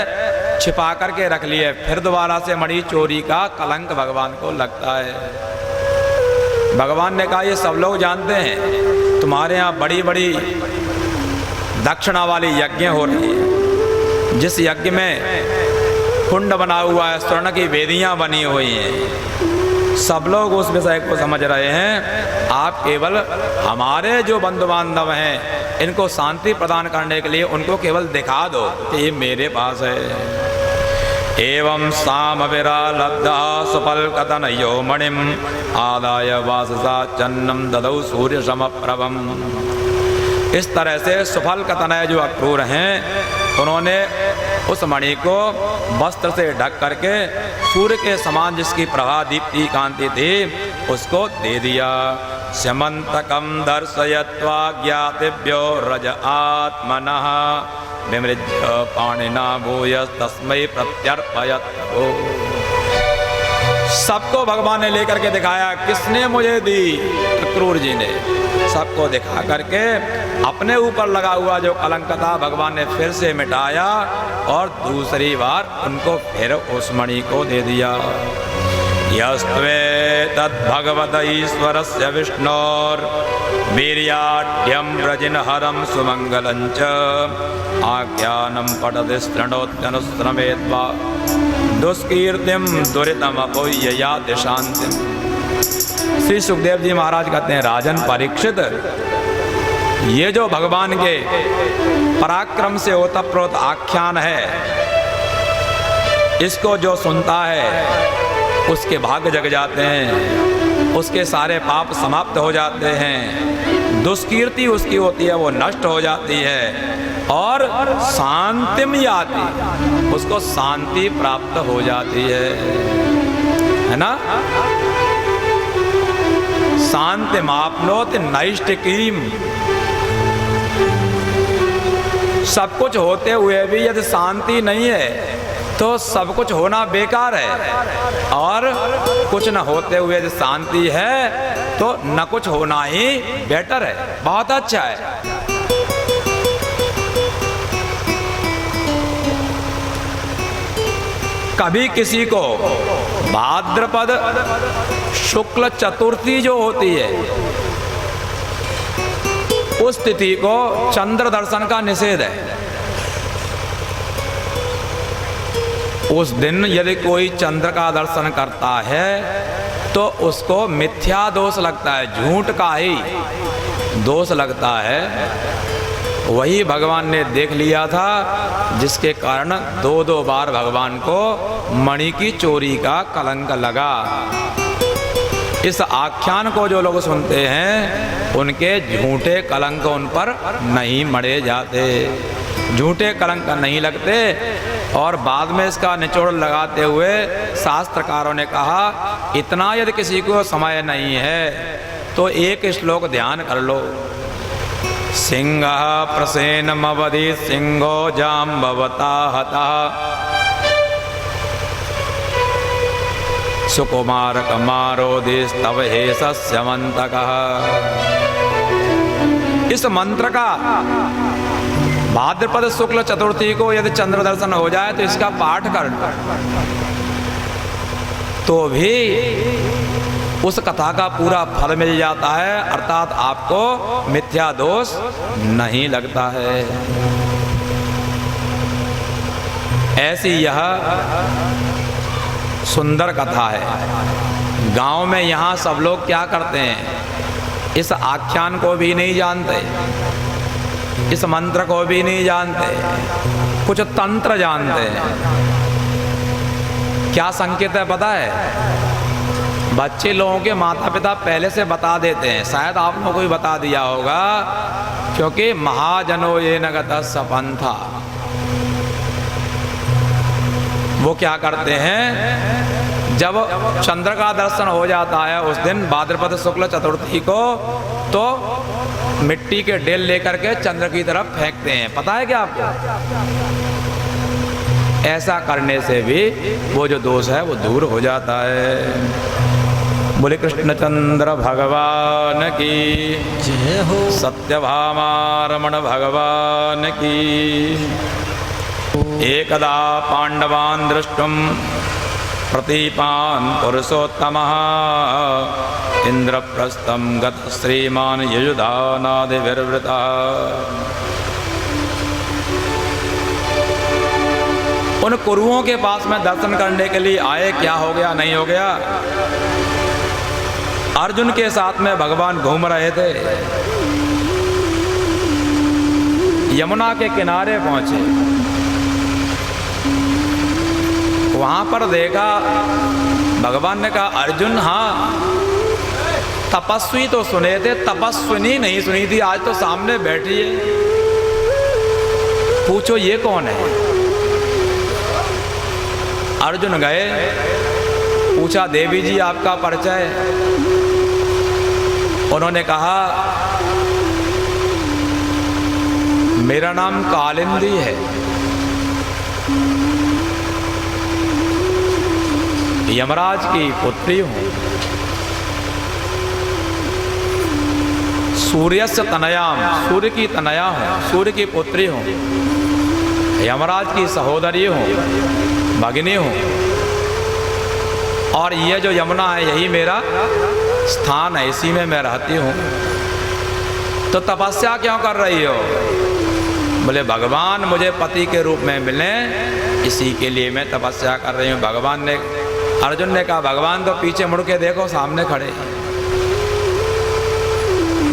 D: छिपा करके रख लिए, फिर दोबारा से मणि चोरी का कलंक भगवान को लगता है। भगवान ने कहा ये सब लोग जानते हैं, तुम्हारे यहाँ बड़ी बड़ी दक्षिणा वाली यज्ञ हो रही है, जिस यज्ञ में कुंड बना हुआ है, स्वर्ण की वेदियाँ बनी हुई हैं, सब लोग उस विषय को समझ रहे हैं। आप केवल हमारे जो बंधु बांधव हैं, इनको शांति प्रदान करने के लिए उनको केवल दिखा दो कि ये मेरे पास है। एवं सामविरा लब्धा सुफलकतनयो मणिम आदाय वाससा चन्नम ददौ सूर्य समप्रभम। इस तरह से सुफलकतनय जो अक्रूर हैं, उन्होंने उस मणि को वस्त्र से ढक करके सूर्य के समान जिसकी प्रभा दीप्ति कांति थी उसको दे दिया। स्यमंतकम दर्शयत्वा ज्ञातिभ्यो रज आत्मनः विमृज्य पाणिना भूयस तस्मै प्रत्यर्पयत्। सबको भगवान ने लेकर के दिखाया, किसने मुझे दी? अक्रूर जी ने। सबको दिखा करके अपने ऊपर लगा हुआ जो कलंक था भगवान ने फिर से मिटाया और दूसरी बार उनको फिर उस मणि को दे दिया। यस्त्वे तद्भगवत ईश्वरस्य विष्णोर वीर्याढ्यं व्रजिनहरं सुमंगलञ्च आख्यानं पठति शृणोत्यनुश्रमेद्वा दुष्कीर्तिं दुरितमपोह्य याति शान्तिम्। श्री सुखदेव जी महाराज कहते हैं, राजन परीक्षित, ये जो भगवान के पराक्रम से ओतप्रोत आख्यान है, इसको जो सुनता है उसके भाग्य जग जाते हैं, उसके सारे पाप समाप्त हो जाते हैं, दुष्कीर्ति उसकी होती है वो नष्ट हो जाती है और शांतिम याति, उसको शांति प्राप्त हो जाती है ना। शांति मापनोति नैष्टिकीम। सब कुछ होते हुए भी यदि शांति नहीं है तो सब कुछ होना बेकार है, और कुछ न होते हुए यदि शांति है तो न कुछ होना ही बेटर है, बहुत अच्छा है। कभी किसी को भाद्रपद शुक्ल चतुर्थी जो होती है उस तिथि को चंद्र दर्शन का निषेध है। उस दिन यदि कोई चंद्र का दर्शन करता है तो उसको मिथ्या दोष लगता है, झूठ का ही दोष लगता है। वही भगवान ने देख लिया था, जिसके कारण दो बार भगवान को मणि की चोरी का कलंक लगा। इस आख्यान को जो लोग सुनते हैं उनके झूठे कलंक उन पर नहीं मढ़े जाते, झूठे कलंक नहीं लगते। और बाद में इसका निचोड़ लगाते हुए शास्त्रकारों ने कहा, इतना यदि किसी को समय नहीं है तो एक श्लोक ध्यान कर लो। सिंह प्रसेनमवधि सिंहो जाम्बवता हतः सुकुमार कमारोदिस्तव हे सस्यमंतकः। इस मंत्र का भाद्रपद शुक्ल चतुर्थी को यदि चंद्र दर्शन हो जाए तो इसका पाठ कर तो भी उस कथा का पूरा फल मिल जाता है, अर्थात आपको मिथ्या दोष नहीं लगता है। ऐसी यह सुंदर कथा है। गांव में यहाँ सब लोग क्या करते हैं, इस आख्यान को भी नहीं जानते, इस मंत्र को भी नहीं जानते, कुछ तंत्र जानते हैं। क्या संकेत है पता है? बच्चे लोगों के माता पिता पहले से बता देते हैं, शायद आप लोगों को भी बता दिया होगा, क्योंकि महाजनो ये नगत सपंथा। वो क्या करते हैं, जब चंद्र का दर्शन हो जाता है उस दिन भाद्रपद शुक्ल चतुर्थी को, तो मिट्टी के डेल लेकर के चंद्र की तरफ फेंकते हैं। पता है क्या आपको? ऐसा करने से भी वो जो दोष है वो दूर हो जाता है। बोले कृष्णचंद्र भगवान की
E: जय हो।
D: सत्यभामा रमण भगवान की। एकदा पांडवान् द्रष्टुम प्रतीपान पुरुषोत्तमः इंद्रप्रस्थं गत श्रीमान यजुधानादिभिर्वृतः। उन कुरुओं के पास में दर्शन करने के लिए आए, क्या हो गया नहीं हो गया, अर्जुन के साथ में भगवान घूम रहे थे। यमुना के किनारे पहुंचे, वहां पर देखा, भगवान ने कहा अर्जुन हाँ तपस्वी तो सुने थे, तपस्विनी नहीं सुनी थी, आज तो सामने बैठी है, पूछो ये कौन है। अर्जुन गए, पूछा देवी जी आपका परिचय। उन्होंने कहा मेरा नाम कालिंदी है, यमराज की पुत्री हूं, सूर्यस्य तनयाम, सूर्य की तनया हूं, सूर्य की पुत्री हूं, यमराज की सहोदरी हूं, भगिनी हूं, और ये जो यमुना है यही मेरा स्थान है, इसी में मैं रहती हूं। तो तपस्या क्यों कर रही हो? बोले भगवान मुझे पति के रूप में मिले, इसी के लिए मैं तपस्या कर रही हूं। भगवान ने, अर्जुन ने कहा भगवान तो पीछे मुड़ के देखो, सामने खड़े हैं।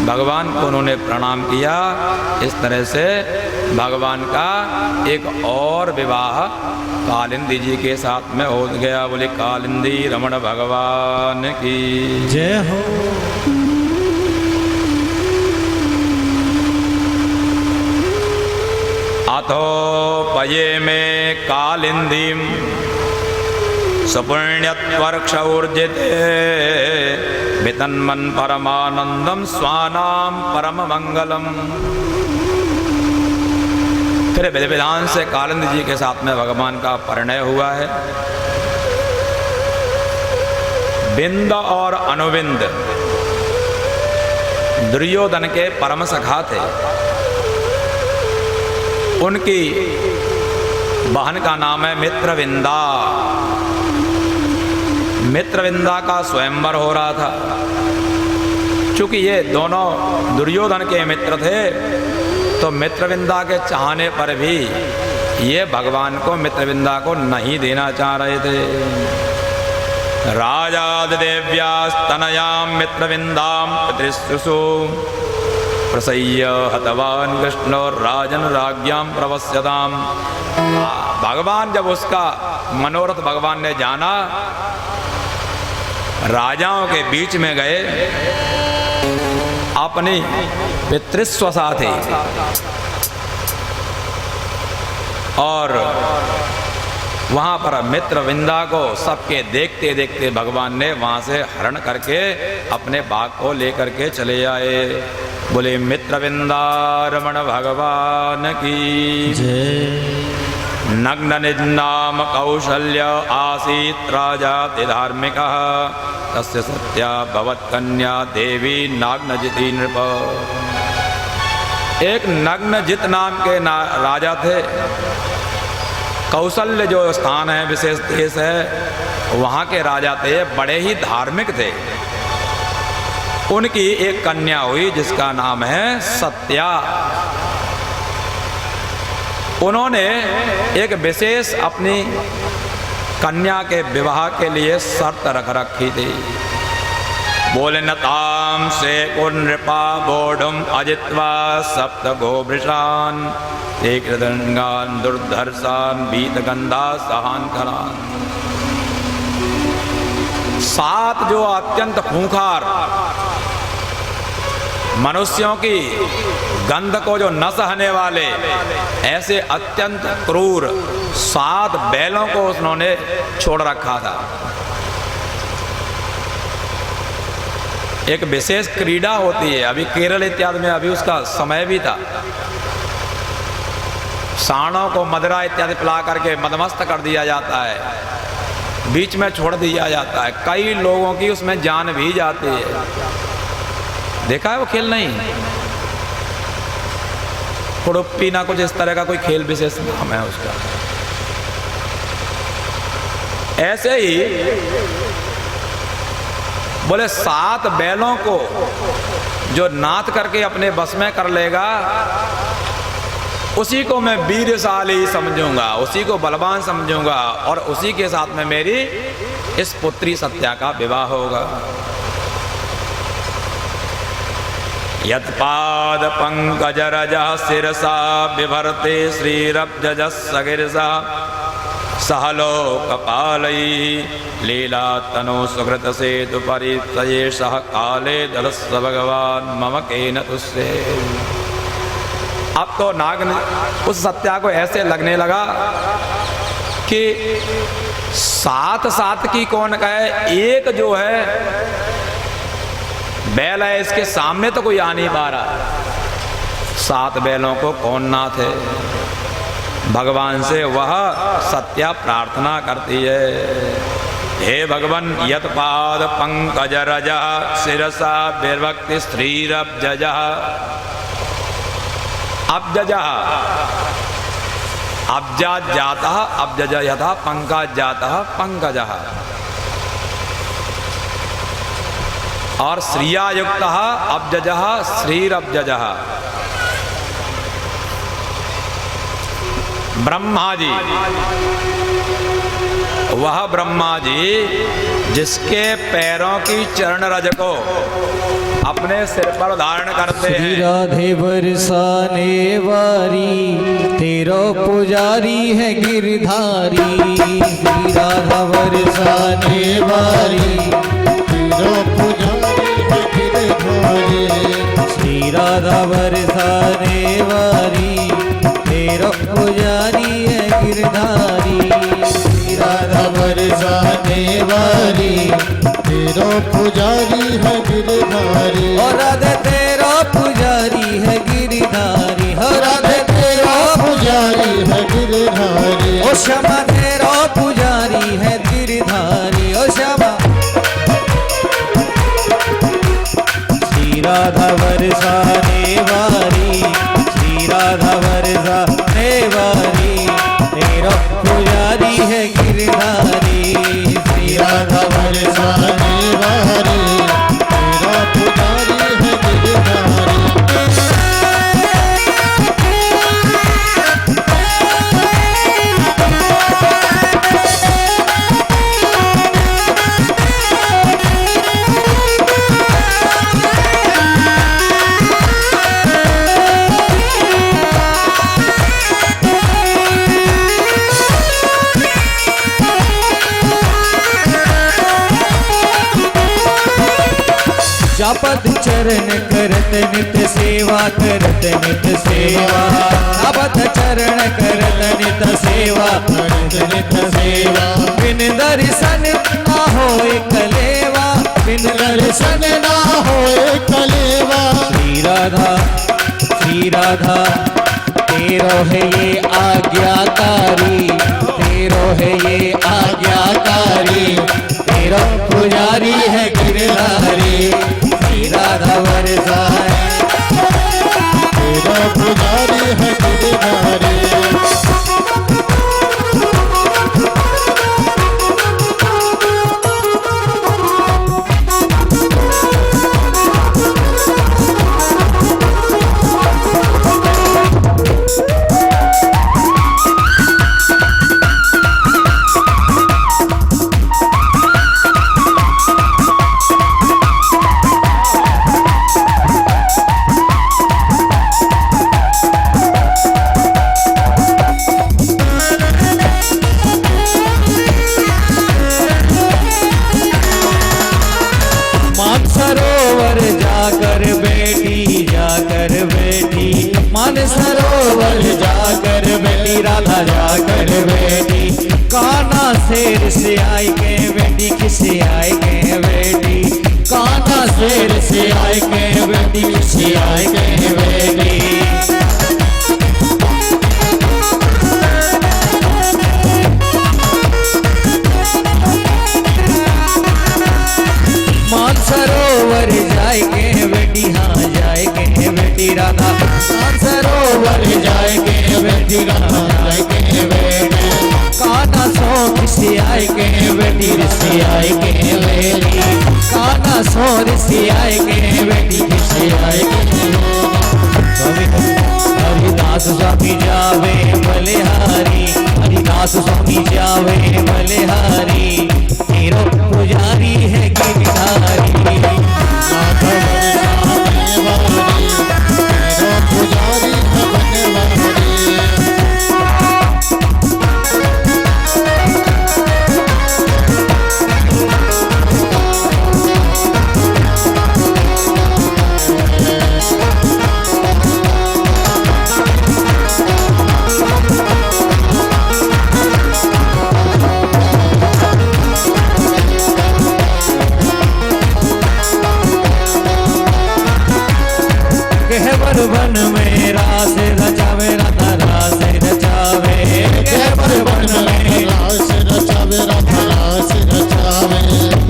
D: भगवान को उन्होंने प्रणाम किया। इस तरह से भगवान का एक और विवाह कालिंदी जी के साथ में हो गया। बोले कालिंदी रमण भगवान की
E: जय हो।
D: अथो पये में कालिंदीम सुपुण्यत्वर्क्षऊर्जिते वितन्मन् परमानंदम स्वानाम परम मंगलम। फिर विधि विधान से कालिंदी जी के साथ में भगवान का परिणय हुआ है। बिंद और अनुबिंद दुर्योधन के परम सखा थे। उनकी बहन का नाम है मित्रविंदा। मित्रविंदा का स्वयंवर हो रहा था। चूंकि ये दोनों दुर्योधन के मित्र थे, तो मित्रविंदा के चाहने पर भी ये भगवान को मित्रविंदा को नहीं देना चाह रहे थे। राजादिदेव्यास्तनयां मित्रविंदां पितृसुषु प्रसह्य हतवान कृष्ण राजन राज्ञां प्रवस्यताम। भगवान जब उसका मनोरथ भगवान ने जाना, राजाओं के बीच में गए, अपनी पितृस्व साथी और वहां पर मित्रविंदा को सबके देखते देखते भगवान ने वहां से हरण करके अपने बाग को लेकर के चले आए। बोले मित्रविंदा रमण भगवान की
E: जय।
D: नग्न निन्नाम कौशल्य आसीत् राजाति धार्मिकः तस्य सत्या भवत्कन्या देवी नाग्नजिति नृप। एक नग्नजित नाम के राजा थे। कौशल्य जो स्थान है, विशेष देश है, वहाँ के राजा थे, बड़े ही धार्मिक थे। उनकी एक कन्या हुई जिसका नाम है सत्या। उन्होंने एक विशेष अपनी कन्या के विवाह के लिए शर्त रख रखी थी। बोले न ताम से नृपा बोढ़ुम अजित्वा सप्त गोभृषान एक हृदंगान दुर्धर्षान बीत गंधा सहान खरान। 7 जो अत्यंत खूंखार मनुष्यों की गंध को जो न सहने वाले ऐसे अत्यंत क्रूर 7 बैलों को उन्होंने छोड़ रखा था। एक विशेष क्रीड़ा होती है, अभी केरल इत्यादि में अभी उसका समय भी था। सांडों को मदिरा इत्यादि पिला करके मदमस्त कर दिया जाता है, बीच में छोड़ दिया जाता है। कई लोगों की उसमें जान भी जाती है। देखा है वो खेल? नहीं, कुड़ुप्पी ना कुछ इस तरह का कोई खेल विशेष नाम है उसका। ऐसे ही बोले 7 बैलों को जो नाथ करके अपने बस में कर लेगा उसी को मैं वीरशाली समझूंगा, उसी को बलवान समझूंगा और उसी के साथ में मेरी इस पुत्री सत्या का विवाह होगा। यत्पाद पंकज रजः शिरसा बिभर्ते श्रीरब्जजस्य गिरिजा सहलोकपालयी लीला तनो सुकृत सेतु परितये सह काले दलस्व भगवान मम केन तुस्से। अब तो नाग ने उस सत्या को ऐसे लगने लगा कि 7 की कौन कहे, एक जो है बैल है इसके सामने तो कोई आ नहीं पा रहा। 7 बैलों को कौन नाथ है? भगवान से वह सत्या प्रार्थना करती है, हे भगवान यत्पाद पंकज रजः शिरसा बिभक्ति श्रीरब्जजः। अब्जजः अब्जात जातः अब्जज यथा पंकज जातः पंकजः और श्रिया युक्तः अब्जजः श्रीरब्जजः। ब्रह्मा जी, वह ब्रह्मा जी जिसके पैरों की चरण रज को अपने सिर पर धारण करते हैं।
E: श्री राधे बरसाने वारी तेरो पुजारी है गिरधारी। श्री राधा बरसाने वारी तेरो पुजारी है गिरधारी। श्री राधा बरसाने वारी तेरो पुजारी है गिरधारी। श्री राधा बरसाने वारी तेरो पुजारी है गिरधारी। और राधे तेरो पुजारी है गिरधारी। हो राधे तेरो पुजारी है गिरधारी। ओ श्यामा तेरो पुजारी है गिरधारी। ओ श्यामा। श्री राधा बरसाने वारी श्री राधा बरसाने वारी तेरो पुजारी है गिरधारी। श्री राधा बरसाने वारी तेरा पुजारी है गिरधारी। जापद चरण करत नित सेवा करत नित सेवा। जापद चरण करत नित सेवा करत नित सेवा। बिन दर्शन ना होए कलेवा। बिन दर्शन ना होए कलेवा। श्री राधा तेरो है ये आज्ञाकारी। तेरो है ये आज्ञाकारी। तेरो पुजारी है गिरधारी। राधा बरसाने तेरा पुजारी है गिरधारी। सरोवर जाकर बेटी राधा जाकर बेटी कान्हा शेर से आई के बेटी किसे आई के बेटी कान्हा शेर से आई के बेटी किसे आई के बेटी सरोवर जाएगे बेटी हाँ जाएगे बेटी राधा सरोवर जाएगे बेटी राधा जाएगे बेटी कान्हा सो किसी आएगे बेटी ऋषि आएगे बेटी कान्हा सो ऋषि आएगे बेटी किसी आएगे हरिदास स्वामी जावे बलिहारी हरिदास स्वामी जावे बलिहारी तेरो पुजारी है गिरधारी वन में रास रचावे राधा रास रचावे वन में रास रचावे राधा रास रचावे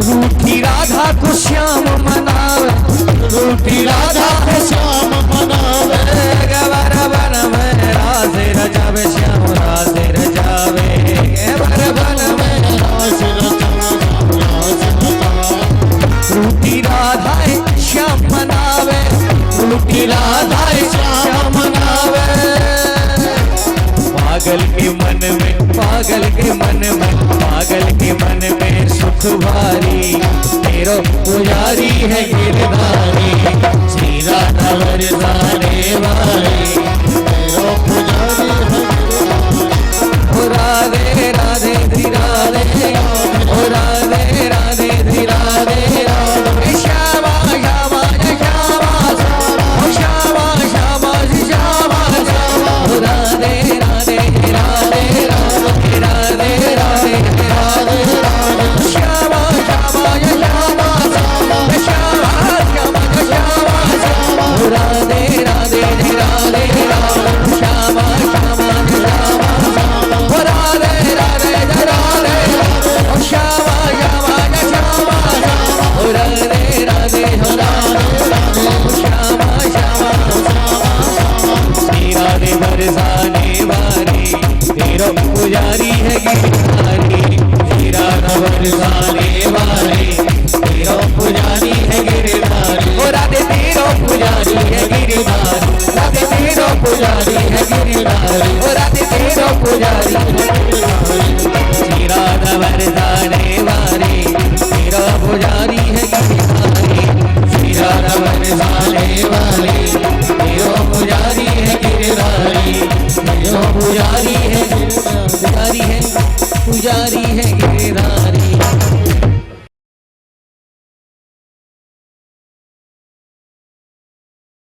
E: रूठी राधा को श्याम मनावे रूठी राधा को श्याम मनावे गवर वन में रास रचावे श्याम रास रचावे गवर वन में रास रचावे रास रचावे रूठी राधा श्याम मनावे रूठी राधा श्याम मनावे पागल के मन में पागल के मन में पागल के मन में सुख भारी तेरो पुजारी है गिरधारी श्री राधा वरदाने वाली तेरो पुजारी है ओ राधे राधे धीरे राधे ओ राधे राधे धीरे राधे श्यामा श्यामा श्यामा श्यामा श्यामा श्यामा श्यामा राधे राधे राधे राधे राधे राधे राधे श्यामा श्यामा श्यामा श्यामा श्यामा श्यामा राधे राधे राधे श्यामा श्यामा श्यामा राधे राधे राधे श्यामा श्यामा श्यामा राधे राधे श्यामा श्यामा राधे बरसाने वाली तेरो पुजारी है गिरधारी श्री राधा बरसाने वाली तेरो पुजारी है गिरधारी ओ राधे तेरो पुजारी है गिरधारी राधे तेरो पुजारी है गिरधारी ओ राधे तेरो पुजारी श्री राधा बरसाने वाली तेरो पुजारी है गिरधारी श्री राधा बरसाने वाली तेरो पुजारी है गिरधारी तेरो पुजारी है पुजारी है पुजारी